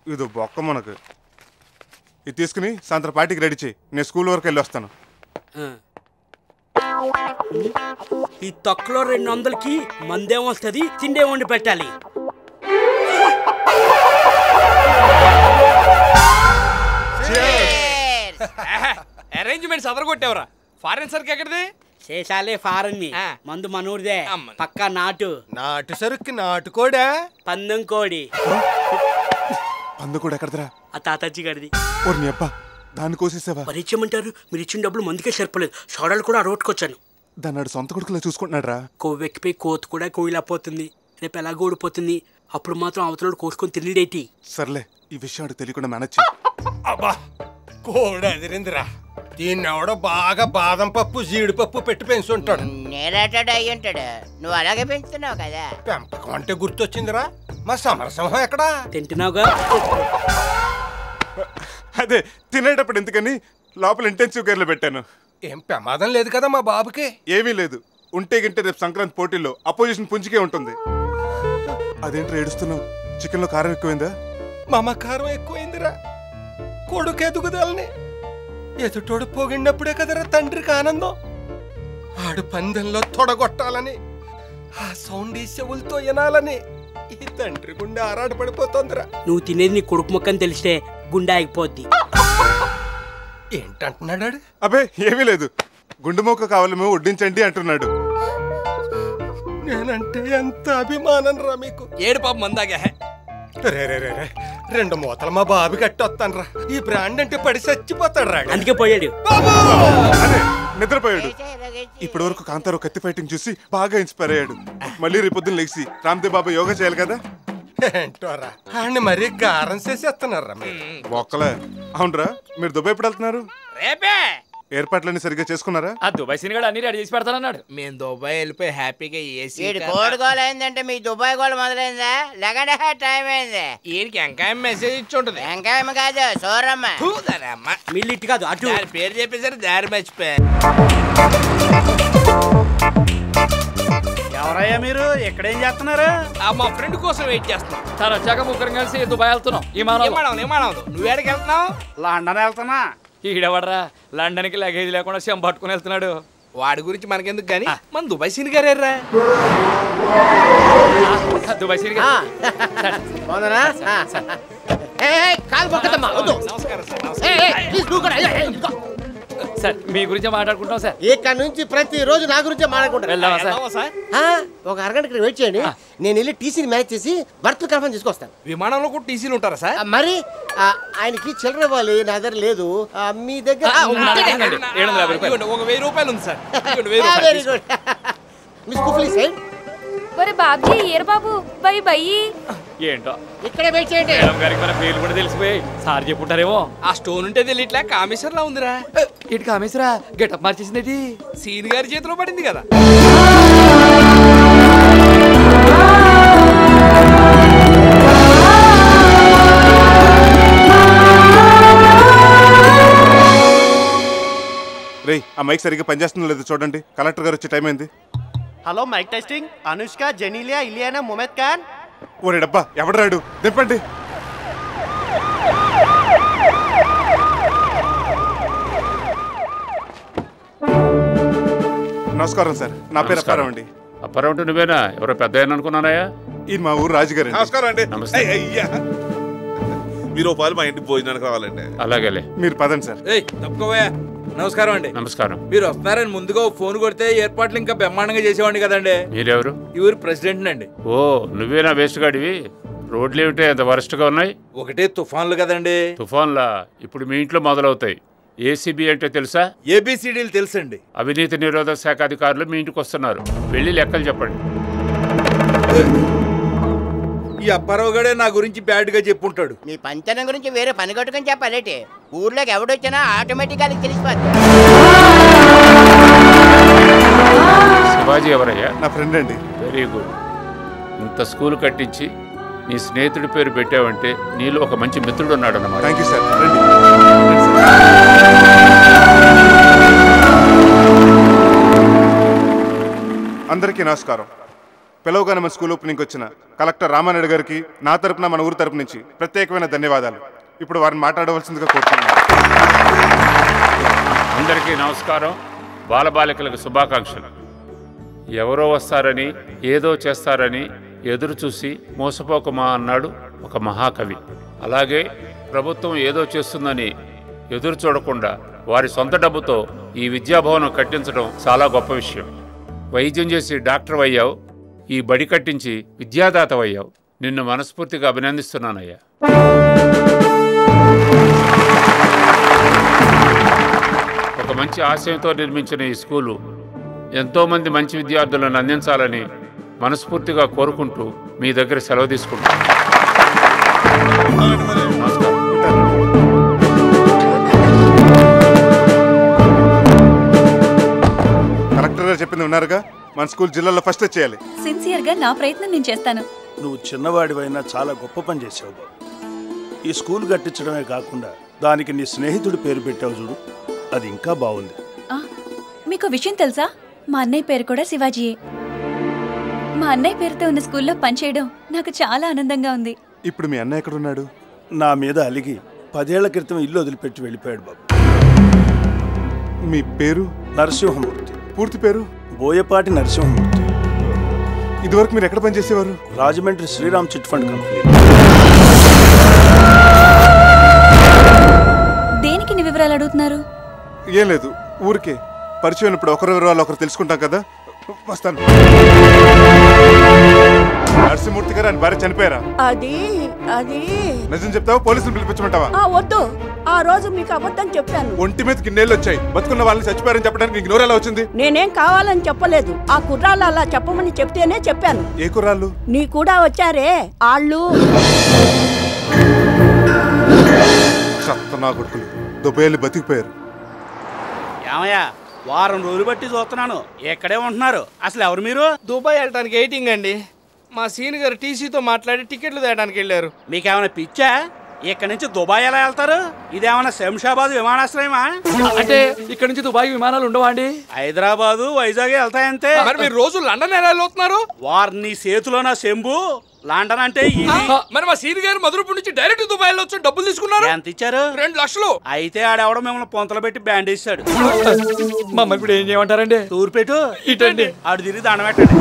A: ఇది బొక్క మనకు ఇది తీసుకుని సాయంత్రం పార్టీకి రెడీ చేయి నేను స్కూల్ వరకు వెళ్ళి వస్తాను
J: ఈ తొక్కలో 200కి మందేం వస్తుంది తిండే వండి పెట్టాలి
G: అరేంజ్మెంట్స్ అదరగొట్టేవరా ఫారెన్ సరుకు ఎక్కడిది
J: చేసాలే ఫారెన్ మందు మనూరిదే పక్కా నాటు
U: సరుకు నాటుకోడా
J: పందెం కోడి
A: పందు కూడా ఎక్కడదరా
J: ఆ తాతాజీ గారిది
A: ఓర్ని అబ్బా దాన్ని కోసేసావా
J: పరిచయమంటారు మీరు ఇచ్చిన డబ్బులు మందుకే సరిపోలేదు సోడాలు కూడా రోడ్కొచ్చాను
A: దాన్ని సొంత కొడుకులా చూసుకుంటున్నాడు రా
J: కొవ్వెక్కిపోయి కోతు కూడా కోయిలాపోతుంది రేపు ఎలాగో ఓడిపోతుంది, అప్పుడు మాత్రం అవతల కోసుకొని తిరిగిడేటి.
A: సర్లే, ఈ విషయం అటు తెలియకుండా మేనేజ్ చెయ్యి.
U: అబ్బా కోడి ఎదిరిందిరా. దీన్ని ఎవడో బాగా బాదం పప్పు జీడిపప్పు పెట్టి పెంచుంటాడు.
B: నేనేటాడు అయ్యి ఉంటాడు, నువ్వు అలాగే పెంచుతున్నావు కదా.
U: పెంపకం అంటే గుర్తొచ్చిందిరా, మా సమరసింహం ఎక్కడా?
J: తింటున్నావుగా.
A: అదే తినేటప్పుడు ఎందుకని లోపల ఇంటెన్సివ్ కేర్లో పెట్టాను.
U: ఏం ప్రమాదం లేదు కదా మా బాబుకి?
A: ఏమీ లేదు. ఉంటే గింటే రేపు సంక్రాంతి పోటీల్లో అపోజిషన్ పుంజుకే ఉంటుంది. అదేంటి ఏడుస్తున్నావు? చికెన్లో కారం ఎక్కువైందా?
U: మమకారం ఎక్కువైందిరా. కొడుకు ఎదుగుదలని ఎదుటోడు పొగిడినప్పుడే కదరా తండ్రికి ఆనందం. ఆడు పందెంలో తొడగొట్టాలని, ఆ సౌండ్ ఈ చెవులతో వినాలని ఈ తండ్రి గుండె ఆరాటపడిపోతుందిరా.
J: నువ్వు తినేది నీ కొడుకు మొక్కని తెలిస్తే గుండె ఆగిపోద్ది.
U: ఏంటంటున్నాడు?
A: అబే ఏమీ లేదు, గుండు మొక్క కావాలేమో వడ్డించండి అంటున్నాడు.
U: నేనంటే ఎంత అభిమానం రా మీకు.
O: ఏడు పాప మందాగా
U: రే 2 మూతలు మా బాబు కట్టొస్తాను రా. ఈ బ్రాండ్ అంటే పడి చచ్చిపోతాడు రా.
J: అందుకే పోయాడు.
A: అదే నిద్రపోయాడు. ఇప్పటి వరకు కాంతారావు కత్తి ఫైటింగ్ చూసి బాగా ఇన్స్పైర్ అయ్యాడు. మళ్ళీ రేపొద్దున లేచి రామ్దేవ్ బాబా యోగా చేయాలి కదా.
U: ఏంటోరా ఆడిని మరీ గారం చేసేస్తున్నారా
A: ఒక్కలే. అవునరా, మీరు దుబాయ్ ఎప్పుడు వెళ్తున్నారు?
O: రేపే.
A: ఏర్పాట్లన్నీ సరిగ్గా చేసుకున్నారా?
G: ఆ దుబాయ్ సినిగాడు అన్ని రెడీ చేసి పెడతానన్నాడు.
O: మేము దుబాయ్ వెళ్ళిపోయి హ్యాపీగా ఏసీ
B: కోడి గోల్ అయిందంటే మీ దుబాయ్ గోల్ మొదలైందా? లగడే టైం అయింది.
O: వీడికి ఎంకాయ మెసేజ్ ఇచ్చి ఉంటుంది.
B: ఎంకాయమ్మ కాదు, సోరమ్మ.
J: మిల్లిట్ కాదు, అటు
O: పేరు చెప్పేసరి దారి మర్చిపోయా.
F: ఎవరయ్యా మీరు? ఎక్కడేం చేస్తున్నారు?
O: మా ఫ్రెండ్ కోసం వెయిట్ చేస్తున్నాం.
G: తను వచ్చాక ముగ్గురం కలిసి దుబాయ్ వెళ్తున్నాం.
O: నువ్వు ఎక్కడికి వెళ్తున్నావు?
F: లండన్ వెళ్తున్నా.
G: ఈడవడరా, లండన్ కి లగేజ్ లేకుండా చెం పట్టుకుని వెళ్తున్నాడు.
O: వాడి గురించి మనకెందుకు గానీ మన దుబాయ్ సీన్ గారేర్రా.
G: దుబాయ్ సీన్ సార్, మీ గురించే మాట్లాడుకుంటాం సార్.
S: ఇక్కడ నుంచి ప్రతిరోజు నా గురించే మాట్లాడుకుంటాను.
G: వెళ్దామా సార్?
S: ఒక అరగంట ఇక్కడ వెయిట్ చేయండి, నేను వెళ్ళి టీసీని మ్యాచ్ చేసి బర్త్ కన్ఫర్మ్ తీసుకొస్తాను.
O: విమానంలో కూడా టీసీలు ఉంటారా సార్?
S: మరి ఆయనకి చిల్లర ఇవ్వాలి, నా దగ్గర లేదు. మీ దగ్గర
O: ఒక 1000 రూపాయలు ఉంది సార్.
S: Very good. మిస్ కుఫ్లీ సైడ్.
Q: ఒరే బాబీ, ఏరు బాబు, బై బై.
G: ఏంటో
S: ఇక్కడే వెయిట్ చేయండి.
G: మేడం గారికి మన పేర్లు కూడా తెలిసిపోయి సార్ చెప్పుంటారేమో.
O: ఆ స్టోన్ ఉంటే తెలియట్లే, కామేశ్వర్ లా ఉందిరా.
G: ఇటు కామేశ్వరా గెటప్ మార్చేసింది.
O: సీన్ గారి చేతిలో పడింది కదా.
A: రే, ఆ మైక్ సరిగ్గా పనిచేస్తుందో లేదో చూడండి. కలెక్టర్ గారు వచ్చే టైం అయింది.
F: Hello, mike testing. Anushka, Genelia, Ileana, Mumaith Khan.
A: ఓరే డబ్బా, ఎవడరాడు? దింపండి. నమస్కారం సార్, నా పేరు అప్పారావు అండి.
V: అప్పారావు నువ్వేనా? ఎవరో పెద్ద అనుకున్నానయ్యా.
A: ఈ మా ఊరు రాజుగారు.
N: నమస్కారం అండి.
V: నమస్తే.
N: మీరు పాలు మా ఇంటికి భోజనానికి రావాలండి.
V: అలాగేలే,
A: మీరు పదండి సార్.
O: తప్పుకోవా. నమస్కారం అండి.
V: నమస్కారం.
O: మీరు వస్తున్నారని ముందుగా ఫోన్ కొడితే ఏర్పాట్లు ఇంకా బ్రహ్మాండంగా చేసేవాడిని కదండి.
V: మీరెవరు?
O: ఈ ఊరు ప్రెసిడెంట్ అండి.
V: ఓ, నువ్వేనా వేస్ట్ గాడివి? రోడ్లు ఏమిటో ఎంత వరస్ట్ గా ఉన్నాయి.
O: ఒకటే తుఫాన్లు కదండి.
V: తుఫాన్లా ఇప్పుడు మీ ఇంట్లో మొదలవుతాయి. ఏసీబీ అంటే తెలుసా?
O: ఏబిసిడీలు తెలుసండి.
V: అవినీతి నిరోధక శాఖ అధికారులు మీ ఇంటికి వస్తున్నారు. వెళ్ళి లెక్కలు చెప్పండి.
O: ఈ అప్పారావు గడే నా గురించి బ్యాడ్ గా చెప్పుంటాడు.
B: మీ పంచనం గురించి వేరే పని కట్టుకుని చెప్పాలేటి? ఊర్లోకి ఎవడొచ్చినా ఆటోమేటిక్గా తెలిసిపోద్ది.
V: శివాజీ ఎవరయ్యా?
A: నా ఫ్రెండ్ అండి.
V: Very good. ఇంత స్కూల్ కట్టించి నీ స్నేహితుడి పేరు పెట్టావంటే నీలో ఒక మంచి మిత్రుడు ఉన్నాడు అన్నమాట.
A: Thank you sir. అందరికీ నమస్కారం. పిలవగానే మన స్కూల్ ఓపెనింగ్ వచ్చిన కలెక్టర్ రామానాయుడు గారికి నా తరపున మన ఊరు తరపు నుంచి ప్రత్యేకమైన ధన్యవాదాలు. ఇప్పుడు వారిని మాట్లాడవలసిందిగా కోరుతున్నాను.
V: అందరికీ నమస్కారం. బాలబాలికలకు శుభాకాంక్షలు. ఎవరో వస్తారని ఏదో చేస్తారని ఎదురు చూసి మోసపోకమా అన్నాడు ఒక మహాకవి. అలాగే ప్రభుత్వం ఏదో చేస్తుందని ఎదురు చూడకుండా వారి సొంత డబ్బుతో ఈ విద్యాభవనం కట్టించడం చాలా గొప్ప విషయం. వైద్యం చేసి డాక్టర్ అయ్యావు, ఈ బడి కట్టించి విద్యాదాత అయ్యావు. నిన్ను మనస్ఫూర్తిగా అభినందిస్తున్నానయ్యా. ఒక మంచి ఆశయంతో నిర్మించిన ఈ స్కూలు ఎంతోమంది మంచి విద్యార్థులను అందించాలని మనస్ఫూర్తిగా కోరుకుంటూ మీ దగ్గర సెలవు తీసుకుంటాను.
A: కలెక్టర్ గారు చెప్పింది ఉన్నారుగా, మన స్కూల్ జిల్లాలో ఫస్ట్ చేయాలి.
H: సిన్సియర్ గా నా ప్రయత్నం నేను చేస్తాను.
I: నువ్వు చిన్నవాడివైనా చాలా గొప్ప పని చేసావు బాబు. ఈ స్కూల్ కట్టించడమే కాకుండా దానికి నీ స్నేహితుడి పేరు పెట్టావు చూడు, అది ఇంకా బాగుంది.
H: మీకు విషయం తెలుసా? మా అన్నయ్య పేరు కూడా శివాజీయే. మా అన్నయ్య పేరుతో ఉన్న స్కూల్లో పనిచేయడం నాకు చాలా ఆనందంగా ఉంది.
A: ఇప్పుడు మీ అన్నయ్య ఎక్కడ ఉన్నాడు?
I: నా మీద అలిగి 10 ఏళ్ల క్రితం ఇల్లు వదిలిపెట్టి వెళ్ళిపోయాడు బాబు.
A: మీ పేరు?
I: నరసింహమూర్తి.
A: పూర్తి పేరు?
I: బోయపాటి నరసింహమూర్తి.
A: ఇదివరకు మీరు ఎక్కడ పనిచేసేవారు?
I: Rajahmundry Sriram chit fund company.
H: దేనికి నీ వివరాలు అడుగుతున్నారు?
A: ఏం లేదు, ఊరికే పరిచయం ఇప్పుడు ఒకరి వివరాలు ఒకరు తెలుసుకుంటాం కదా. వస్తాను. నరసింహమూర్తి గారు ఆయన భార్య చనిపోయారా?
W: అది
A: నిజం చెప్తావా పోలీసులు పిలిపించమంటావా?
W: వద్దు, ఆ రోజు మీకు అబద్ధం చెప్పాను.
A: ఒంటి మీద కిన్నేళ్ళు వచ్చాయి, బతుకున్న వాళ్ళని చచ్చిపోయారని చెప్పడానికి నీకు నోరు ఎలా వచ్చింది?
W: నేనేం కావాలని చెప్పలేదు, ఆ కుర్రాళ్ళు అలా చెప్పమని చెప్తేనే చెప్పాను.
A: ఏ కుర్రాళ్ళు?
W: నీ కూడా వచ్చారే ఆళ్ళు.
A: నా కొడుకులు దుబాయ్లు బతికిపోయారు.
F: ఏమయ్యా, వారం రోజులు బట్టి చూస్తున్నాను, ఎక్కడే ఉంటున్నారు? అసలు ఎవరు మీరు?
J: దుబాయ్ వెళ్ళడానికి ఎయిటింగ్ అండి. మా సీన్ గారు టీసీతో మాట్లాడి టికెట్లు తేయడానికి వెళ్ళారు.
F: మీకేమైనా పిచ్చా? ఇక్కడ నుంచి దుబాయ్ ఎలా వెళ్తారు? ఇదేమన్నా శంషాబాద్ విమానాశ్రయమా?
G: అంటే ఇక్కడ నుంచి దుబాయ్ విమానాలు ఉండవా అండి?
F: హైదరాబాదు వైజాగ్ వెళ్తాయంతే.
J: మరి మీరు రోజు లండన్ ఎలా వెళ్తున్నారు?
F: వారిని చేతిలో నా శంభు. లండన్ అంటే
J: మరి మా సీన్ గారు మధురపూర్ నుంచి డైరెక్ట్ దుబాయ్ వెళ్ళొచ్చు. డబ్బులు తీసుకున్నారు.
F: ఎంత ఇచ్చారు?
J: 2 లక్షలు.
F: అయితే ఆడెవడో మిమ్మల్ని పొంతలు పెట్టి బ్యాండ్ ఇస్తాడు.
G: మమ్మల్ని ఇప్పుడు ఏం చేయమంటారండి?
F: తూరు పెట్టు
G: ఇటండి.
F: ఆడు తిరిగి దండం పెట్టండి.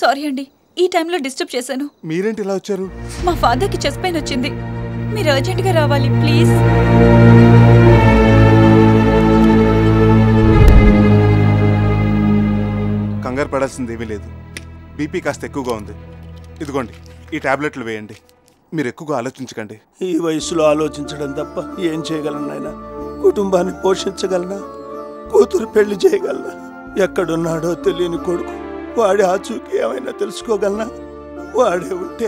H: సారీ అండి, ఈ టైంలో డిస్టర్బ్ చేశాను.
A: మీరేంటి ఇలా వచ్చారు?
H: మా ఫాదర్కి చెస్ట్ పెయిన్ వచ్చింది, మీరు అర్జెంట్గా రావాలి ప్లీజ్.
A: కంగారు పడాల్సింది ఏమీ లేదు, బీపీ కాస్త ఎక్కువగా ఉంది. ఇదిగోండి, ఈ టాబ్లెట్లు వేయండి. మీరు ఎక్కువగా ఆలోచించకండి.
I: ఈ వయసులో ఆలోచించడం తప్ప ఏం చేయగలను నాయనా? కుటుంబాన్ని పోషించగలనా? కూతురు పెళ్లి చేయగలనా? ఎక్కడున్నాడో తెలియని కొడుకు, వాడి ఆచూకీ ఏమైనా తెలుసుకోగలనా? వాడే ఉంటే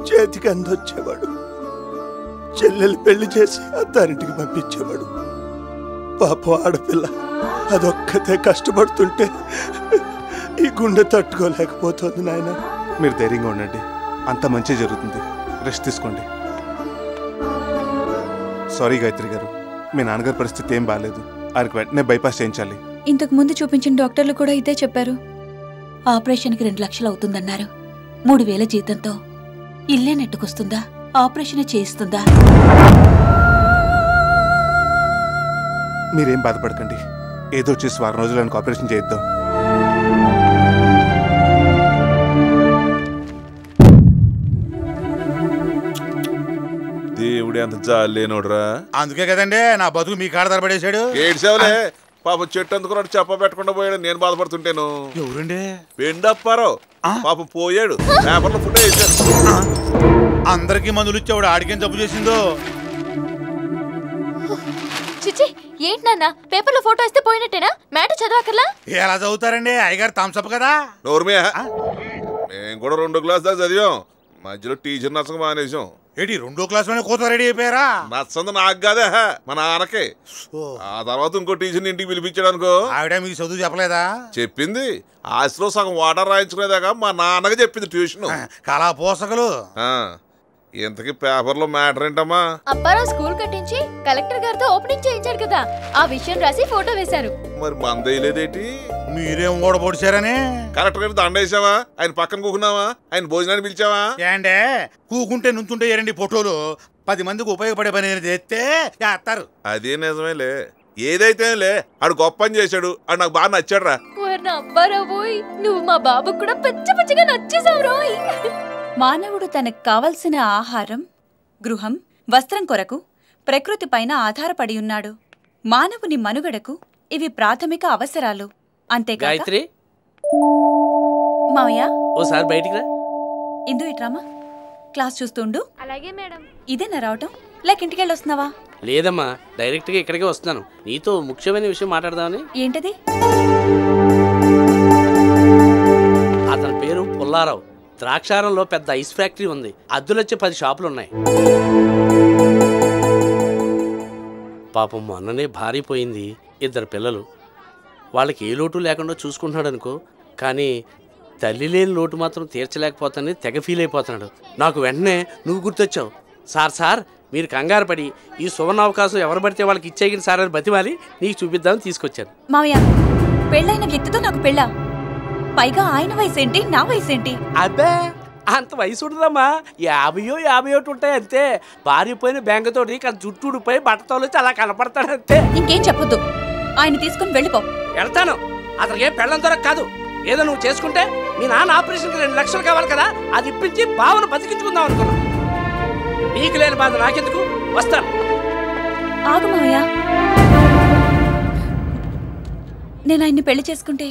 I: చేతికి అందొచ్చేవాడు, చెల్లెలు పెళ్లి చేసి అత్తారింటికి పంపించేవాడు. పాపం ఆడపిల్ల అదొక్కతే కష్టపడుతుంటే ఈ గుండె తట్టుకోలేకపోతుంది నాయన.
A: మీరు ధైర్యంగా ఉండండి, అంత మంచి జరుగుతుంది. రెస్ట్ తీసుకోండి. సారీ గాయత్రి గారు, మీ నాన్నగారి పరిస్థితి ఏం బాగాలేదు. ఆయనకు వెంటనే బైపాస్ చేయించాలి.
H: ఇంతకు ముందు చూపించిన డాక్టర్లు కూడా ఇదే చెప్పారు. ఆపరేషన్కి 2 లక్షలు అవుతుందన్నారు. 3000 జీతంతో ఇల్లే నెట్టుకొస్తుందా? ఆపరేషన్ చేయిస్తుందా?
A: మీరేం బాధపడకండి, ఏదో చేసి 2 రోజులు ఆయనకు ఆపరేషన్ చేయిద్దాం.
N: దేవుడు ఎంత జాలేనోడ్రా.
K: అందుకే కదండి నా బతుకు మీ కాడ తరబడేశాడు.
N: ఏడ్చావులే, పాపం చెట్టు అందుకున్నాడు, చెప్ప పెట్టకుండా పోయాడు. నేను బాధపడుతుంటాను.
K: ఎవరండి?
N: పెండప్పారావు పాపం పోయాడు. పేపర్లో ఫుడ్ వేసాడు.
K: అందరికి మందులు ఇచ్చాడు, ఆడికేం జబ్బు చేసిందో.
Q: చిచి, ఏంటి నాన్న పేపర్లో ఫోటో ఇస్తే పోయినట్టేనా? మ్యాటర్ చదవకర్లా?
K: ఎలా చదువుతారండి, అయ్యగారు థమ్సప్ కదా.
N: నోర్మే, మేము కూడా 2 క్లాస్ దాకా చదివాం, మధ్యలో టీచర్ నచ్చక మానేసాం.
K: ఏంటి 2వ క్లాస్ లోనే కూతురు రెడీ అయిపోయారా?
N: నచ్చంది నాకు కాదే, మా నాన్నకే. ఆ తర్వాత ఇంకో టీచర్ని ఇంటికి పిలిపించాడు అనుకో.
K: ఆవిడ మీకు చదువు చెప్పలేదా?
N: చెప్పింది. ఆశలో సగం వాటర్ రాయించుకునేదాకా మా నాన్నగా చెప్పింది ట్యూషన్.
K: కళా పోషకులు.
N: ఇంతకీ పేపర్లో మ్యాటర్ ఏంటమ్మా?
Q: అప్పారావు స్కూల్ కట్టించి కలెక్టర్ గారితో ఓపెనింగ్ చేయించాడు కదా, ఆ విషయం రాసి ఫోటో వేశారు.
N: మరి మందేలేదేటి?
K: మీరేం కూడా పొడిచారని
N: కలెక్టర్ గారి దండేసావా? ఆయన పక్కన కూకున్నావా? ఆయన భోజనాన్ని పిలిచావా?
K: ఏంటే కూకుంటే నుంచుంటే ఎరండి ఫోటోలు 10 మందికి ఉపయోగపడే పని చేస్తే చేస్తారు.
N: అదే నిజమేలే, ఏదైతేలే. ఆడు గొప్ప పని చేశాడు, ఆడు నాకు బాగా నచ్చాడు రా.
Q: అప్పారావు, నువ్వు మా బాబు కూడా పచ్చగా నచ్చేసావు రోయ్.
H: మానవుడు తనకు కావలసిన ఆహారం, గృహం, వస్త్రం కొరకు ప్రకృతిపైన ఆధారపడి ఉన్నాడు. మానవుని మనుగడకు ఇవి ప్రాథమిక అవసరాలు. అంతేకాక
J: గాయత్రి,
H: మావయ్య
F: ఓసారి బయటికి రా.
H: ఇందు ఇట్రామా, క్లాస్ చూస్తుండు.
Q: అలాగే మేడం.
H: ఇదేనా రావటం, లేక ఇంటికి వెళ్ళి వస్తున్నావా?
F: లేదమ్మా, డైరెక్ట్గా ఇక్కడికే వస్తున్నాను. నీతో ముఖ్యమైన విషయం మాట్లాడదామని.
H: ఏంటది?
F: అతని పేరు పుల్లారావు. ద్రాక్షారంలో పెద్ద ఐస్ ఫ్యాక్టరీ ఉంది. అద్దులొచ్చే 10 షాపులు ఉన్నాయి. పాపం మొన్ననే భార్య పోయింది, 2 పిల్లలు. వాళ్ళకి ఏ లోటు లేకుండా చూసుకుంటున్నాడు అనుకో, కానీ తల్లి లేని లోటు మాత్రం తీర్చలేకపోతానని తెగ ఫీల్ అయిపోతున్నాడు. నాకు వెంటనే నువ్వు గుర్తొచ్చావు. సార్ మీరు కంగారు పడి ఈ సువర్ణ అవకాశం ఎవరు పడితే వాళ్ళకి ఇచ్చేయగలి సార్ అని బతిమాలి నీకు చూపిద్దామని తీసుకొచ్చాను.
H: మావయ్య, పెళ్ళైన వ్యక్తితో నాకు పెళ్ళా? పైగా ఆయన వయసేంటి, నా వయసేంటి?
F: అబ్బే, అంత వయసు ఉండదమ్మా. 50-51 ఉంటాయి అంతే. భార్య పోయిన బెంగతోటి జుట్టు ఊడిపోయి బట్టతోలు అలా కనపడతాడు అంతే.
H: ఇంకేం చెప్పొద్దు, ఆయన తీసుకుని వెళ్ళిపో.
F: వెళ్తాను. అతనికి ఏం పెళ్ళం దొరక కాదు. ఏదో నువ్వు చేసుకుంటే మీ నాన్న ఆపరేషన్కి 2 లక్షలు కావాలి కదా, అది ఇప్పించి బావను బతికించుకుందాం అనుకున్నా. నీకు లేని బాధ నాకెందుకు, వస్తాను.
H: ఆగు మావయ్య, నేను ఆయన్ని పెళ్లి చేసుకుంటే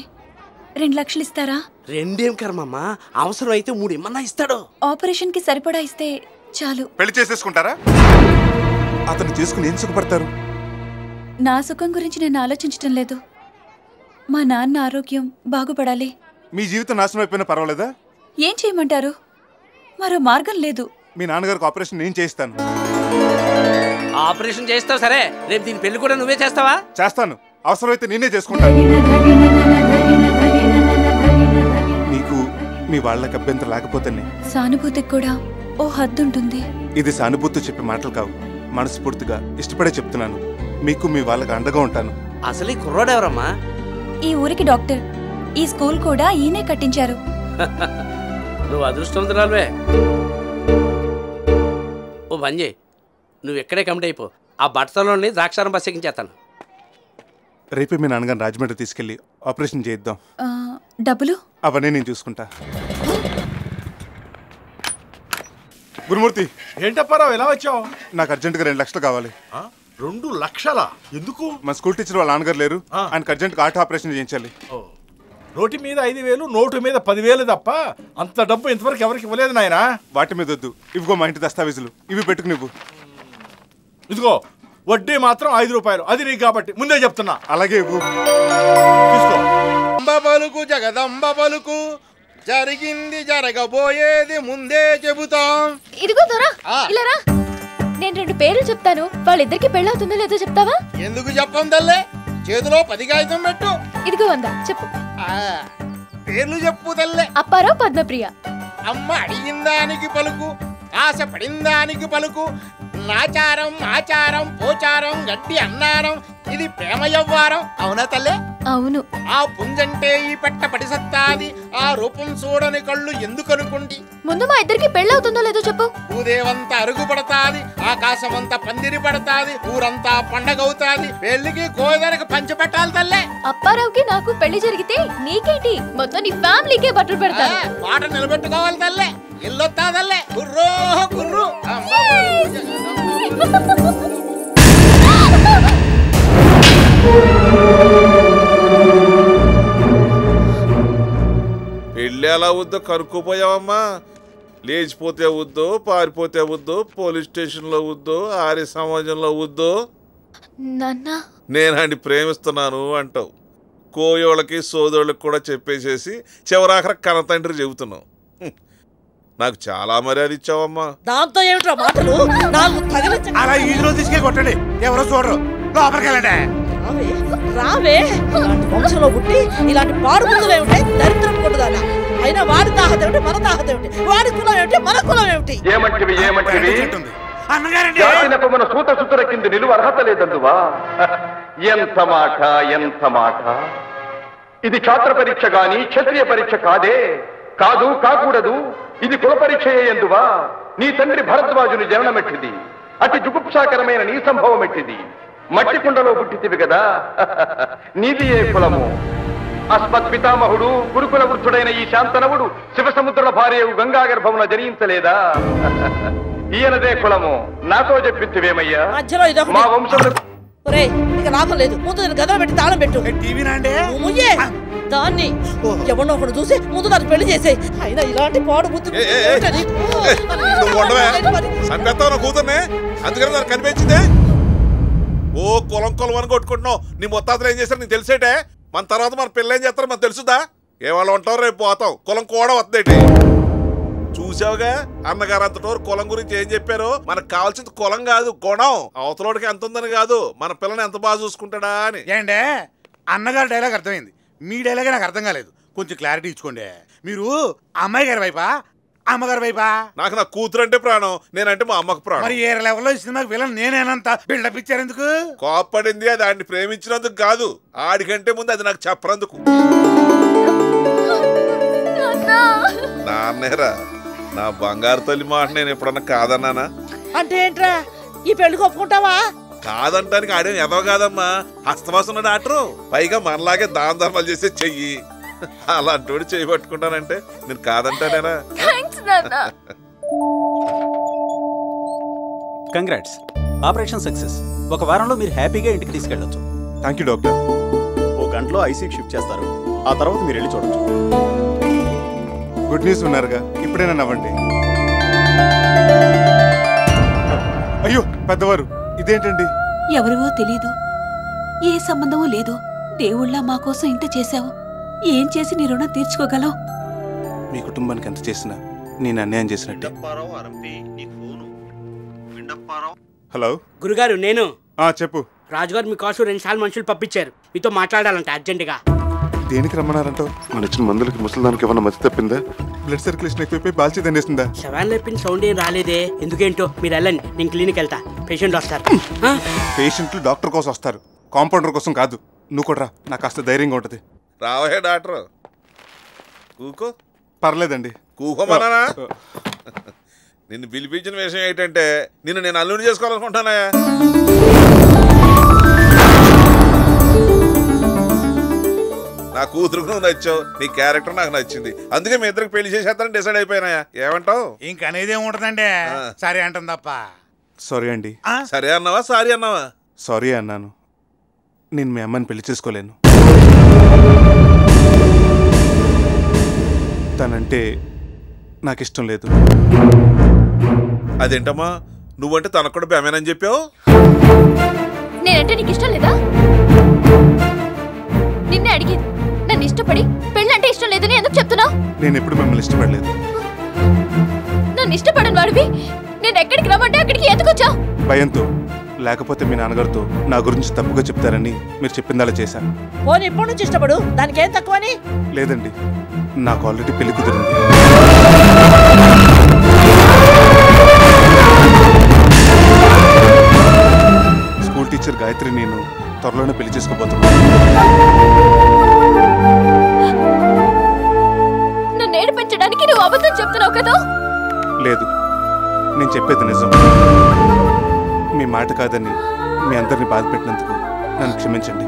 H: 2 లక్షలు ఇస్తారా?
F: 2 కర్మమ్మా, అవసరం అయితే 3 ఏమన్నా ఇస్తాడు.
H: ఆపరేషన్ కి సరిపడా ఇస్తే చాలు.
A: పెళ్లి చేసేసుకుంటారా? అతను చేసుకుని ఏం సుఖపడతారు?
H: నా సుఖం గురించి నేను ఆలోచించటం లేదు. మా నాన్న ఆరోగ్యం బాగుపడాలి.
A: మీ జీవితం నాశనం అయిపోయినా పర్వాలేదా?
H: ఏం చేయమంటారు? మరో మార్గం లేదు.
A: మీ నాన్నగారికి ఆపరేషన్ నేను చేయిస్తాను.
F: ఆపరేషన్ చేస్తావు సరే, రేపు దీని పెళ్లి కూడా నువ్వే చేస్తావా?
A: చేస్తాను, అవసరమైతే నేనే చేసుకుంటాను. మీకు మీ వాళ్ళకి అభ్యంతరం లేకపోతేనే.
H: సానుభూతికి కూడా ఓ హద్దు ఉంటుంది.
A: ఇది సానుభూతి చెప్పే మాటలు కావు, మనస్ఫూర్తిగా ఇష్టపడే చెప్తున్నాను. మీకు మీ వాళ్ళకి అండగా ఉంటాను.
F: అసలు ఈ కుర్రోడు ఎవరమ్మా?
H: ఈ ఊరికి డాక్టర్. ఈ స్కూల్ కూడా ఈయనే కట్టించారు.
F: నువ్వు అదృష్టవంతురాలువే. ఓ బంజే, నువ్వు ఎక్కడే కమిటీ అయిపో. ఆ బట్టతలోని ద్రాక్షారం బస్ ఎక్కించేస్తాను.
A: రేపే మీ నాన్నగారిని రాజమండ్రి తీసుకెళ్లి ఆపరేషన్ చేయిద్దాం.
H: డబ్బులు
A: అవన్నీ నేను చూసుకుంటా. గురుమూర్తి,
E: ఏంటప్పారావు ఎలా వచ్చావు?
A: నాకు అర్జెంటుగా 2 లక్షలు కావాలి.
E: 2 లక్షలా? ఎందుకు?
A: మా స్కూల్ టీచర్ వాళ్ళ నాన్నగారు లేరు, ఆయనకు అర్జెంటుగా హార్ట్ ఆపరేషన్ చేయించాలి.
E: నోటి మీద 5,000, నోటు మీద 10,000 తప్ప అంత డబ్బు ఇంతవరకు ఎవరికి ఇవ్వలేదు నాయనా.
A: వాటి మీద వద్దు, ఇవిగో మా ఇంటి దస్తావేజులు, ఇవి పెట్టుకు నువ్వు.
E: ఇదిగో వడ్డీ మాత్రం 5 రూపాయలు, అది నీకు కాబట్టి ముందే చెప్తున్నా.
A: అలాగే ఇవ్వు.
E: తీసుకో.
M: అంబ పలుకు జగదంబ పలుకు, జరిగింది జరగబోయేది ముందే చెబుతాం.
Q: ఇదిగో దొరా, ఇలా రా. నేను 2 పేర్లు చెప్తాను, వాళ్ళిద్దరికి పెళ్ళవుతుందో లేదో చెప్తావా?
M: ఎందుకు చెప్పం తల్లే, చేతిలో 10 కాగితం పెట్టు.
Q: ఇదిగో 100 చెప్పు.
M: పేర్లు చెప్పు తల్లే.
Q: అప్పారావు, పద్మప్రియ.
M: అమ్మ అడిగిందానికి పలుకు, ఆశ పడిందానికి పలుకు, నాచారం ఆచారం పోచారం గడ్డి అన్నారం, ఇది ప్రేమ యవ్వారం. అవునా తల్లే?
Q: అవును.
M: ఆ పుంజంటే ఈ పెట్ట పడిసత్తాది, ఆ రూపం చూడని కళ్ళు ఎందుకనుకుండి.
Q: ముందు మా ఇద్దరికి పెళ్ళవుతుందో లేదో చెప్పు.
M: భూదేవంతా అరుగు పడతాది, ఆకాశమంతా పందిరి పడతాది, ఊరంతా పండగవుతాది, పెళ్లికి గోదరికి పంచిపెట్టాలి తల్లే.
Q: అప్పారావుకి నాకు పెళ్లి జరిగితే నీకేంటి, మొత్తం నీ ఫ్యామిలీకే బట్టలు పెడతాను.
M: మాట నిలబెట్టుకోవాలి తల్లే. ఇల్లొత్తా తల్లే, గుర్రో గుర్రు.
N: పెళ్ళి ఎలా వద్దో కనుక్కోపోయావమ్మా. లేచిపోతే వద్దో, పారిపోతే వద్దో, పోలీస్ స్టేషన్లో వద్దో, ఆర్య సమాజంలో వద్దో. నేనండి ప్రేమిస్తున్నాను అంటావు. కోయోళ్ళకి సోదోళ్ళకి కూడా చెప్పేసేసి చివరాఖర కనతండ్రి చెబుతున్నావు. నాకు చాలా మర్యాద ఇచ్చావమ్మా.
L: దాంతో ఏమిట్రా మాటలు?
M: అలా ఈదులో తీసుకెళ్ళి కొట్టండి, ఎవరో చూడరు. లోపలికి వెళ్ళండి.
L: రావే, ఇలాంటి వంశంలో పుట్టి ఇలాంటి పాడు ముందులు ఏమిటి? దరిద్రం కొట్టుదానా. అయినా వాడి తాహత ఏమిటి, మన తాహత ఏమిటి? వాడి కులం ఏమిటి, మన కులం ఏమిటి?
D: ఏమంటివి మన సూత సుతుర కింద నిలువ అర్హత లేదందువా? ఎంత మాట, ఎంత మాట. ఇది ఛాత్ర పరీక్ష గాని క్షత్రియ పరీక్ష కాదే. కాదు, కాకూడదు. ఇది కుల పరీక్ష ఎందువా? నీ తండ్రి భరద్వాజుని జననమెట్టిది, అతి జుగుప్సాకరమైన నీ సంభవం ఎట్టిది. మట్టి కుండలో పుట్టితివి కదా, నీది ఏ కులము? అస్మత్ పితామహుడు గురుకుల వృద్ధుడైన ఈ శాంతనవుడు శివసముద్రుల భార్యవు గంగా గర్భమున జనించలేదా? ఈయనదే కులము. నాతో చెప్పితివేమయ్యా? మా వంశంలో
L: ఒరేయ్ ఇక లాభం లేదు, ముందు నేను గదిలో పెట్టి తాళం పెట్టు.
E: టీవీనా అండి?
L: నువ్వు ముయ్యే దాన్ని ఎవరినో ఒకడు చూసి ముందు దాన్ని పెళ్లి చేసే. అయినా ఇలాంటి పాడు బుద్ధి
N: కూతుర్నే అందుకని దాన్ని కనిపించిందే. ఓ కులం కులం అని కొట్టుకుంటున్నావు. నీ మొత్తాతలు ఏం చేశారు నీకు తెలిసేటే. మన తర్వాత మన పిల్ల ఏం చేస్తారో మనకు తెలుసుదా? ఏ వాళ్ళు ఉంటారు రేపు పోతాం. కులం కూడా వస్తుందేటి. చూసావుగా అన్నగారు అంతటోరు కులం గురించి ఏం చెప్పారో. మనకు కావాల్సింది కులం కాదు, గుణం. అవతలోడికి ఎంత ఉందని కాదు, మన పిల్లని ఎంత బాగా చూసుకుంటాడా అని.
K: ఏంటే అన్నగారు డైలాగ్ అర్థమైంది, మీ డైలాగే నాకు అర్థం కాలేదు. కొంచెం క్లారిటీ ఇచ్చుకోండి. మీరు అమ్మాయి గారి వైపా అమ్మగారి వైపా?
N: నాకు నా కూతురు అంటే ప్రాణం, నేనంటే మా అమ్మకు ప్రాణం.
K: మరి ఏ లెవెల్లో ఈ సినిమాకి విలన్ నేనేనంత బిల్డప్ ఇచ్చారు ఎందుకు?
N: కోప్పడింది అది ఆడిని ప్రేమించినందుకు కాదు, ఆడికంటే ముందు అది నాకు చెప్పనందుకు. నాన్నేరా నా బంగారు తల్లి మాట నేను ఎప్పుడన్నా కాదన్నానా?
L: అంటే ఏంట్రా ఈ పెళ్లికి ఒప్పుకుంటావా?
N: కాదంటానికి ఆడేం ఎదవ కాదమ్మా, హస్తవాసన డాక్టరు. పైగా మనలాగే దాన ధర్మాలు చేసే చెయ్యి. అలాంటి చెయ్యి పట్టుకుంటానంటే నేను కాదంటానేనా?
P: Congrats, operation success. ఒక వారంలో మీరు హ్యాపీగా ఇంటికి తీసుకెళ్ళొచ్చు.
A: Thank you doctor.
R: ఓ గంటలో ఐసీకి షిఫ్ట్ చేస్తారు, ఆ తర్వాత మీరు వెళ్ళి చూడొచ్చు.
A: గుడ్ న్యూస్ ఉన్నారుగా, ఇప్పుడైనా నవ్వండి. అయ్యో పెద్దవారు, ఇదేంటండి?
H: ఎవరివో తెలీదు, ఏ సంబంధమూ లేదు. దేవుళ్ళ మా కోసం ఇంత చేశావు, ఏం చేసి నీ రుణం తీర్చుకోగలవు?
A: మీ కుటుంబానికి ఎంత చేసినా నేను అన్యాయం చేసినట్టే. హలో
J: గురుగారు, నేను.
A: చెప్పు.
J: రాజుగారు మీకోసం 2 సార్లు మనుషులు పంపించారు, మీతో మాట్లాడాలంట అర్జెంటుగా.
A: దేనికి రమ్మన్నారంటావు? మన ఇచ్చిన మందులకి ముసలిదానికి ఏమన్నా మతి తప్పిందా? బ్లడ్ సర్క్యులేషన్ ఎక్కువైపోయి బాల్చి తినేసిందా?
J: శవాన్ని లేపిన సౌండ్ ఏం రాలేదే. ఎందుకేంటో మీరు వెళ్ళండి, నేను క్లినిక్ వెళ్తా. పేషెంట్ వస్తారు.
A: పేషెంట్లు డాక్టర్ కోసం వస్తారు, కాంపౌండర్ కోసం కాదు. నువ్వు కూడా రా, నాకు కాస్త ధైర్యంగా ఉంటుంది.
N: రావే డాక్టర్. కూకో.
A: పర్లేదండి.
N: కూకోమన్నానా? నిన్ను పిలిపించిన విషయం ఏంటంటే నిన్ను నేను అల్లుడి చేసుకోవాలనుకుంటానా. నా కూతురుకు నువ్వు నచ్చావు, నీ క్యారెక్టర్ నాకు నచ్చింది, అందుకే మీ ఇద్దరికి పెళ్లి చేసేస్తానని డిసైడ్ అయిపోయినా. ఏమంటావు?
K: ఇంక అనేది ఏముంటదండి, సరే అంటుంది తప్ప.
A: సారీ అండి.
N: సరే అన్నావా సారీ అన్నావా?
A: సారీ అన్నాను. నేను మీ అమ్మని పెళ్లి చేసుకోలేను. తనంటే నాకు ఇష్టం లేదు.
N: అదేంటమ్మా, నువ్వంటే తనకు కూడా బేమేనని చెప్పావు?
Q: నేనంటే నీకు ఇష్టం లేదా? నిన్నే అడిగేది. నన్ను ఇష్టపడి పెళ్ళంటే ఇష్టం లేదని ఎందుకు చెప్తున్నావు?
A: నేను ఎప్పుడు మిమ్మల్ని ఇష్టపడలేదు.
Q: నన్ను ఇష్టపడని వాడివి నేను ఎక్కడికి రమ్మంటే అక్కడికి ఎందుకు వచ్చావు?
A: భయంతో, లేకపోతే మీ నాన్నగారితో నా గురించి తప్పుగా చెప్తారని మీరు చెప్పిందలా చేశాను.
L: పోనీ ఎప్పటి నుంచి ఇష్టపడు, దానికేం తక్కువని?
A: లేదండి, నాకు ఆల్రెడీ పెళ్లి కుదిరింది. స్కూల్ టీచర్ గాయత్రి నేను త్వరలోనే పెళ్లి చేసుకోబోతున్నాను.
Q: నన్ను ఏడిపించడానికి నువ్వు అబద్ధం చెప్తున్నావు కదా?
A: లేదు, నేను చెప్పేది నిజం. మీ మాట కాదని మీ అందరిని బాధ పెట్టినందుకు నన్ను క్షమించండి.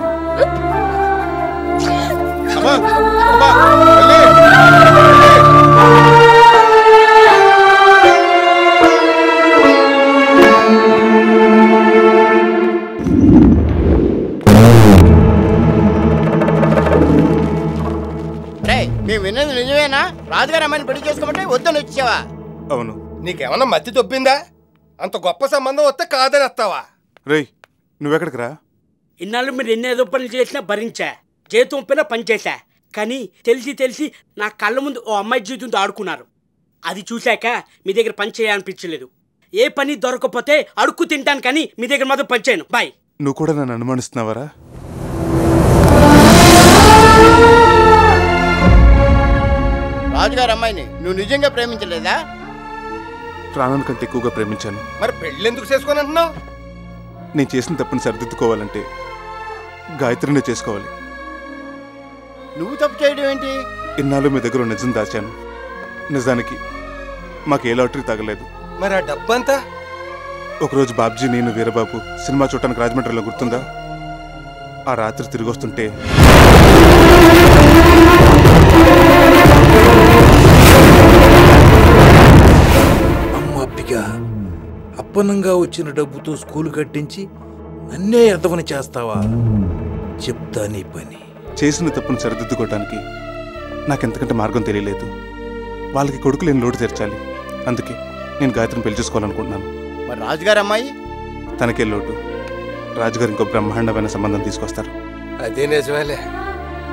B: మేము విన్నది నిజమేనా? రాజుగారు అమ్మాయిని పెళ్లి చేసుకోమంటే వద్దని వచ్చావా?
A: అవును.
U: నీకేమన్నా మతి తొప్పిందా? అంత గొప్ప సంబంధం వస్తే కాదని వస్తావా?
A: రేయ్, నువ్వెక్కడికి రా?
J: ఇన్నాళ్ళు మీరు ఎన్ని ఏదో పనులు చేసినా భరించా, జీతం పైన పనిచేశా. కానీ తెలిసి తెలిసి నా కళ్ళ ముందు ఓ అమ్మాయి జీవితంతో ఆడుకున్నారు. అది చూశాక మీ దగ్గర పని చేయాలనిపించలేదు. ఏ పని దొరకకపోతే అడుక్కు తింటాను, కానీ మీ దగ్గర మాత్రం పని చేయను. బాయ్.
A: నువ్వు కూడా నన్ను అనుమానిస్తున్నావరా?
B: రాజుగారు అమ్మాయిని నువ్వు నిజంగా ప్రేమించలేదా?
A: ప్రాణం కంటే ఎక్కువగా ప్రేమించాను.
U: మరి పెళ్ళి ఎందుకు చేసుకొని అంటున్నావు?
A: నేను చేసిన తప్పుని సరిదిద్దుకోవాలంటే గాయత్రిని చేసుకోవాలి.
B: నువ్వు తప్పు చేయడం ఏంటి?
A: ఇన్నాళ్ళు మీ దగ్గర నిజం దాచాను. నిజానికి మాకు ఏ లాటరీ తగలేదు.
U: మరి ఆ డబ్బంతా?
A: ఒకరోజు బాబ్జీ, నేను, వీరబాబు సినిమా చూడటానికి రాజమండ్రిలో, గుర్తుందా? ఆ రాత్రి తిరిగి వస్తుంటే
C: అమ్మప్పిగా అప్పనంగా వచ్చిన డబ్బుతో స్కూల్ కట్టించి అన్నే అర్థమని చేస్తావా? చెప్తా నీ పని.
A: చేసిన తప్పును సరిదిద్దుకోవడానికి నాకెంతకంటే మార్గం తెలియలేదు. వాళ్ళకి కొడుకు లేని లోటు తీర్చాలి. అందుకే నేను గాయత్రిని పెళ్లి చేసుకోవాలనుకుంటున్నాను.
M: మరి రాజుగారు అమ్మాయి?
A: తనకే లోటు. రాజుగారు ఇంకో బ్రహ్మాండమైన సంబంధం తీసుకొస్తారు.
U: అదే నిజమేలే.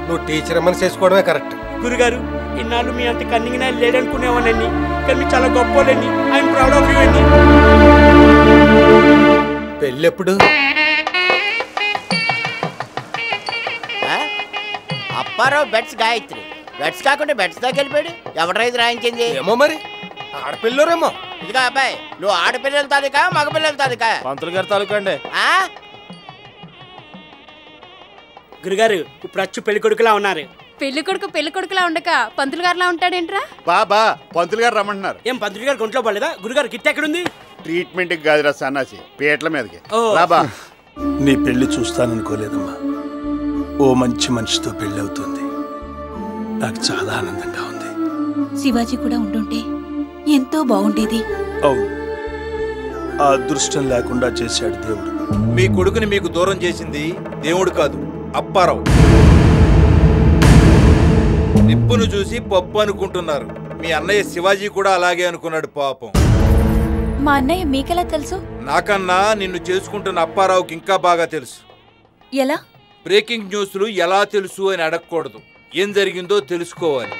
U: నువ్వు టీచర్ అమ్మని చేసుకోవడమే కరెక్ట్.
J: గురుగారు, ఇన్నాళ్ళు మీ అంత కన్నింగ్ నా లేడనుకునేవానండి, కానీ మీరు చాలా గొప్పవాళ్ళండి. ఐఎమ్ ప్రౌడ్ ఆఫ్ యూ అండి.
U: పెళ్ళెప్పుడు?
B: అప్పారావు బెట్స్ గాయత్రి. బెట్స్ కాకుండా బెట్స్ దాకా వెళ్ళిపోయాడు. ఎవరైతే రాయించింది
U: ఏమో మరి, ఆడపిల్లరేమో.
B: ఇదిగా అబ్బాయి, నువ్వు ఆడపిల్లల తాలూకా మగపిల్లల తాలూకా?
U: పంతులు గారి తాలూకా అండి.
J: గురుగారు, ఇప్పుడు అచ్చు పెళ్లి కొడుకులా ఉన్నారు.
O: పెళ్లి కొడుకులా ఉండక పంతులు గారిలా ఉంటాడేంట్రా?
K: బాబా పంతులు గారు రమ్మంటున్నారు.
J: ఏం పంతులు గారు ఒంట్లో పడలేదా? గురుగారు కిట్ ఎక్కడుంది?
K: ట్రీట్మెంట్ కాదురా సన్నాసి, పేట్ల మీదకి.
J: బాబా,
I: నీ పెళ్లి చూస్తాననుకోలేదమ్మా. ఓ మంచి మనిషితో పెళ్లి అవుతుంది. నాకు చాలా ఆనందంగా ఉంది.
H: శివాజీ కూడా ఉండుంటే ఎంతో బాగుండేది.
I: అవును, ఆ అదృష్టం లేకుండా చేశాడు దేవుడు.
C: మీ కొడుకుని మీకు దూరం చేసింది దేవుడు కాదు, అప్పారావు. నిప్పును చూసి పప్పు అనుకుంటున్నారు. మీ అన్నయ్య శివాజీ కూడా అలాగే అనుకున్నాడు పాపం.
O: మా అన్నయ్య మీకెలా తెలుసు?
C: నాకన్నా నిన్ను చేసుకుంటున్న అప్పారావుకి ఇంకా బాగా తెలుసు.
O: ఎలా?
C: బ్రేకింగ్ న్యూస్లు ఎలా తెలుసు అని అడగకూడదు, ఏం జరిగిందో తెలుసుకోవాలి.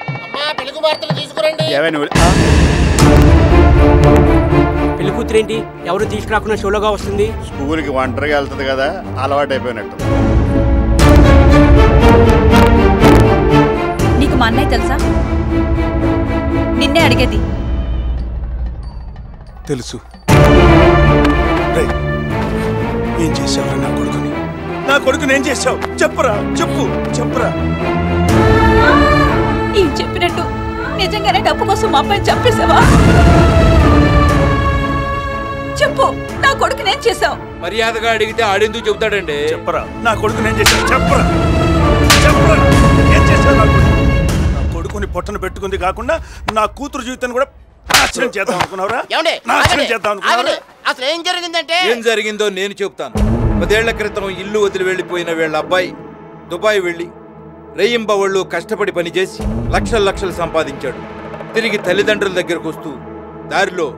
J: పెళ్లి కూతురేంటి ఎవరు తీసుకురాకుండా షోలోగా వస్తుంది?
K: స్కూల్కి ఒంటరిగా వెళ్తుంది కదా, అలవాటు అయిపోయినట్టు.
H: నీకు మా అన్నయ్య తెలుసా? నిన్నే అడిగేది.
A: తెలుసు.
I: ఏం చేశావురా నా కొడుకుని? నా కొడుకుని ఏం చేశావు? చెప్పురా, చెప్పురా.
H: ఏం చెప్పినట్టు నిజంగానే డబ్బు కోసం మా అబ్బాయిని చంపేశావా? చెప్పు, నా కొడుకు నేను చేశావు?
C: మర్యాదగా అడిగితే ఆడెందుకు చెబుతాడండి?
I: చెప్పరా, నా కొడుకు నేను చేశాను. చెప్పరా, ఏం చేశావు? నా కొడుకుని పొట్టను పెట్టుకుంది కాకుండా నా కూతురు జీవితాన్ని కూడా నాశనం చేద్దాం అనుకున్నావురా? నాశనం చేద్దాం అనుకున్నావురా?
B: అసలు ఏం జరిగిందంటే?
C: ఏం జరిగిందో నేను చెప్తాను. 10 ఏళ్ల క్రితం ఇల్లు వదిలి వెళ్లిపోయిన వీళ్ళ అబ్బాయి దుబాయ్ వెళ్లి రెయ్యింబవళ్ళు కష్టపడి పనిచేసి లక్షలు సంపాదించాడు. తిరిగి తల్లిదండ్రుల దగ్గరకు వస్తూ దారిలో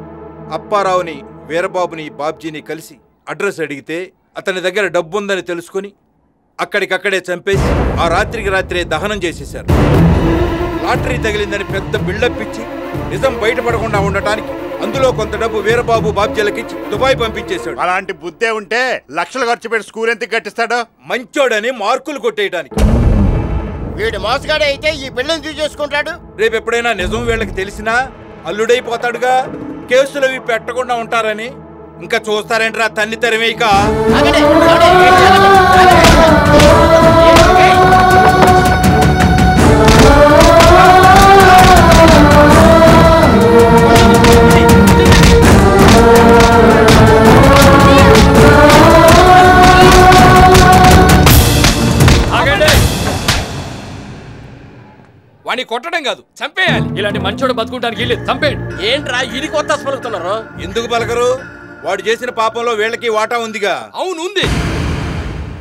C: అప్పారావుని, వీరబాబుని, బాబ్జీని కలిసి అడ్రస్ అడిగితే అతని దగ్గర డబ్బుందని తెలుసుకుని అక్కడికక్కడే చంపేసి ఆ రాత్రికి రాత్రే దహనం చేసేశారు. లాటరీ తగిలిందని పెద్ద బిల్డప్ ఇచ్చి నిజం బయటపడకుండా ఉండటానికి అందులో కొంత డబ్బు వీరబాబు, బాబ్జీలకిచ్చి దుబాయ్ పంపించేశాడు.
K: అలాంటి బుద్ధే ఉంటే లక్షలు ఖర్చు పెట్టి స్కూల్ ఎంత కట్టిస్తాడో?
C: మంచోడని మార్కులు కొట్టేయడానికి.
B: వీడు మోసగాడే అయితే ఈ పిల్లని చూసేసుకుంటాడు.
C: రేపు ఎప్పుడైనా నిజం వీళ్ళకి తెలిసినా అల్లుడైపోతాడుగా. కేసులు అవి పెట్టకుండా ఉంటారని. ఇంకా చూస్తారేంట్రా తన్ని తరిమేయక.
G: వాడిని కొట్టడం కాదు, చంపేయాలి. ఇలాంటి మంచోడు బతుకుంటానికి వెళ్ళి చంపేయండి.
F: ఏంట్రా ఇది కొత్త పలుకుతున్నారు?
C: ఎందుకు పలకరు? వాడు చేసిన పాపంలో వీళ్ళకి వాటా ఉందిగా.
F: అవును ఉంది.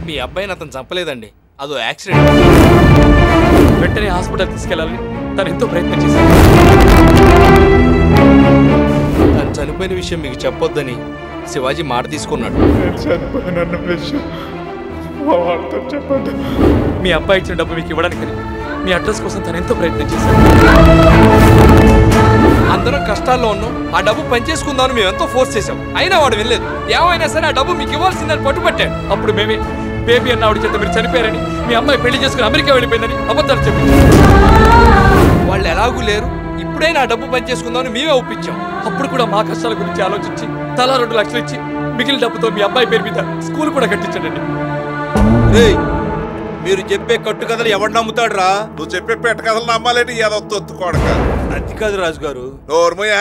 F: మీ అబ్బాయిని అతను చంపలేదండి, అదో యాక్సిడెంట్.
G: వెంటనే హాస్పిటల్ తీసుకెళ్ళాలని తను ఎంతో ప్రయత్నం చేశాను.
F: తను చనిపోయిన విషయం మీకు చెప్పొద్దని శివాజీ మాట తీసుకున్నాడు.
G: మీ అబ్బాయి ఇచ్చిన డబ్బు మీకు ఇవ్వడానికి మీ అడ్రస్ కోసం తను ఎంతో ప్రయత్నం చేశాను.
F: అందరం కష్టాల్లో ఉన్నాం, ఆ డబ్బు పనిచేసుకుందామని మేము ఎంతో ఫోర్స్ చేశాం, అయినా వాడు వెళ్ళలేదు. ఏమైనా సరే ఆ డబ్బు మీకు ఇవ్వాల్సిందని పట్టుపట్టాడు.
G: అప్పుడు మేమే బేబీ అన్న ఆవిడ చేత మీరు చనిపోయారని, మీ అమ్మాయి పెళ్లి చేసుకుని అమెరికా వెళ్ళిపోయిందని అబద్ధాలు చెప్పించారు.
F: వాళ్ళు ఎలాగూ లేరు, ఇప్పుడైనా ఆ డబ్బు పనిచేసుకుందామని మేమే ఒప్పించాం.
G: అప్పుడు కూడా మా కష్టాల గురించి ఆలోచించి తలా 2 లక్షలు ఇచ్చి మిగిలిన డబ్బుతో మీ అబ్బాయి పేరు మీద స్కూల్ కూడా కట్టించండి.
C: మీరు చెప్పే కట్టుకథలు ఎవడు నమ్ముతాడు రా?
N: నువ్వు చెప్పే పెట్ట కథలు నమ్మాలేంటి? ఏదొత్తుకోడక.
C: అది కాదు రాజుగారు.
N: నోర్మయ్య,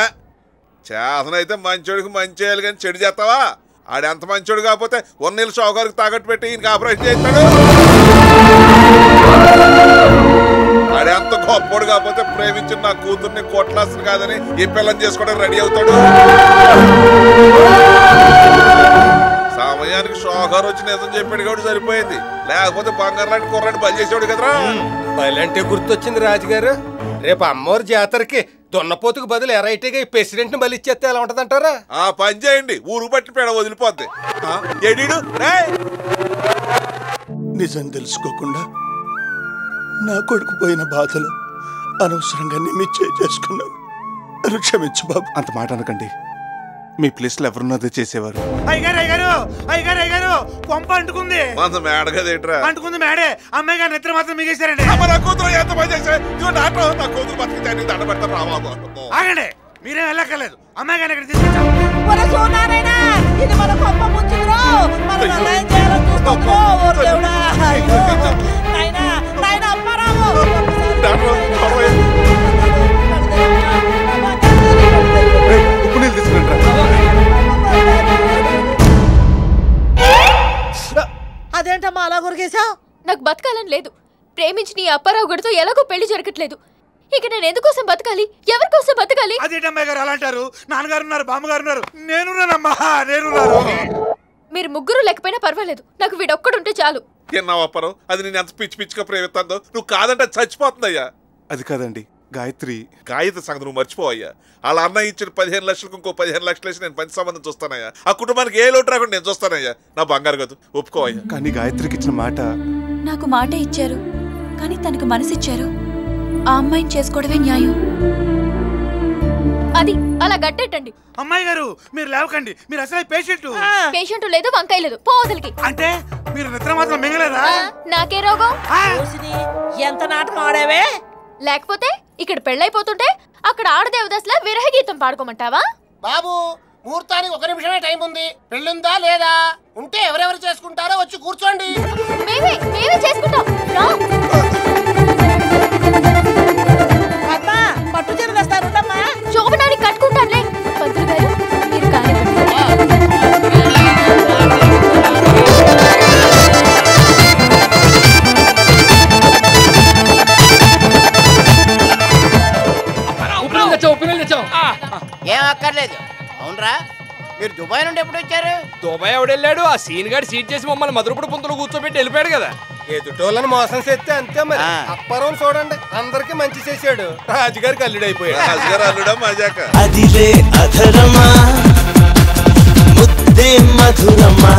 N: చేతనైతే మంచోడికి మంచి చేయాలి కానీ చెడు చేస్తావా? ఆడెంత మంచోడు కాకపోతే 1 నెల షావుకారికి తాకట్టు పెట్టి ఈయనకి ఆపరేషన్ చేస్తాడు. ఆడెంత గొప్పోడు కాకపోతే ప్రేమించిన నా కూతుర్ని కొట్లాసిన కాదని ఈ పిల్లని చేసుకోవడానికి రెడీ అవుతాడు. సమయానికి షోగారు వచ్చి నిజం చెప్పాడు కాబట్టి సరిపోయింది, లేకపోతే బంగారు లాంటి కుర్రాన్ని బలి చేసేవాడు కదరా.
U: బలంటే గుర్తొచ్చింది రాజుగారు, రేపు అమ్మవారి జాతరకి దున్నపోతుకు బదులు ఎరైటీగా ఈ ప్రెసిడెంట్ ని బలిచ్చేస్తే ఎలా ఉంటదంటారా?
N: ఆ పని చేయండి, ఊరు పట్టి పేడ వదిలిపోద్ది.
I: నిజం తెలుసుకోకుండా నా కొడుకు పోయిన బాధలు అనవసరంగా నిన్ను చేసుకున్నాను, నన్ను క్షమించు బాబు.
A: అంత మాట అనకండి, మీ ప్లేస్లో ఎవరున్నదో చేసేవారు.
E: అయ్యగారు కొంప అంటుకుంది.
N: మేడ కదేట్రా
E: అంటుకుంది మేడే. అమ్మాయి గారు నిద్ర మాత్రం మిగేశారండి. ఆగండి, మీరేం వెళ్ళక్కర్లేదు. అమ్మాయి గారిని ఇక్కడ తీసుకొచ్చాం.
L: ఇది మన కొంప ముంచుకురో, మనం అలా ఏం చేయాలో చూసుకో. ఓరు దేవుడా, నాయనా నాయనా అప్పారావు.
A: ఉప్పు నీళ్ళు తీసుకుంటా.
L: అదేంటమ్మా అలా కొరికేశావు?
Q: నాకు బతకాలని లేదు. ప్రేమించి నీ అప్పారావు గడితో ఎలాగో పెళ్లి జరగట్లేదు. ఇక నేను ఎందుకోసం బతకాలి? ఎవరి కోసం బతకాలి?
E: అదేంటమ్మాయి గారు అలా అంటారు? నాన్నగారు ఉన్నారు, బామ్మగారు ఉన్నారు, నేనున్నానమ్మా, నేనున్నాను.
Q: మీరు ముగ్గురు లేకపోయినా పర్వాలేదు, నాకు వీడొక్కడుంటే చాలు.
N: ఎన్నావప్పరం, అది నేను ఎంత పిచ్చి పిచ్చిగా ప్రేమిస్తుందో. నువ్వు కాదంటే చచ్చిపోతుందయ్యా.
A: అది కాదండి, గాయత్రి
N: సంగతి నువ్వు మర్చిపోవయ్యా. వాళ్ళ అన్న ఇచ్చిన 15 లక్షలకు ఇంకో 15 లక్షలు వేసి నేను పంచి సంబంధం చూస్తానయ్యా. ఆ కుటుంబానికి ఏ లోటు రాకుండా నేను చూస్తానయ్యా. నా బంగారు గదు ఒప్పుకోవయ్యా.
A: కానీ గాయత్రికి ఇచ్చిన మాట.
H: నాకు మాట ఇచ్చారు, కానీ తనకు మనసిచ్చారు. ఆ అమ్మాయిని చేసుకోవడమే న్యాయం.
Q: అది అలా గట్టెట్టండి.
E: అమ్మాయి గారు మీరు లేవకండి, మీరు అసలు
Q: పేషెంట్ లేదు, వంకాయ లేదు, పోవదలికి.
E: అంటే మీరు నిద్ర మాత్రం మింగలేదా?
Q: నాకే రోగం.
L: ఎంత నాటకం ఆడేవే.
Q: లేకపోతే ఇక్కడ పెళ్ళైపోతుంటే అక్కడ ఆడదేవదాసులా విరహ గీతం పాడుకోమంటావా?
M: బాబు, ముహూర్తానికి 1 నిమిషమే టైం ఉంది. పెళ్ళుందా లేదా? ఉంటే ఎవరెవరు చేసుకుంటారో వచ్చి కూర్చోండి.
Q: మేమే చేసుకుంటాం.
L: పట్టు చీర తెస్తారుండమ్మా.
Q: శోభనానికి కట్టుకుంటానులే. పంతులు గారు మీరు కానీ
B: ఏం అక్కర్లేదు. అవునరా, మీరు దుబాయ్ నుండి ఎప్పుడు వచ్చారు?
U: దుబాయ్ ఎవడెళ్ళాడు? ఆ సీన్ గారు సీట్ చేసి మమ్మల్ని మధురపుడు పుంతలు కూర్చోబెట్టి వెళ్ళిపోయాడు కదా. ఎదుటోళ్ళని మోసం చేస్తే అంతే మరి. అప్పారం చూడండి, అందరికి మంచి చేశాడు. రాజుగారికి అల్లుడైపోయాడు.
N: రాజుగారు అల్లుడా మజాక.
S: అదిలే అధరమా ముద్దే మధురమా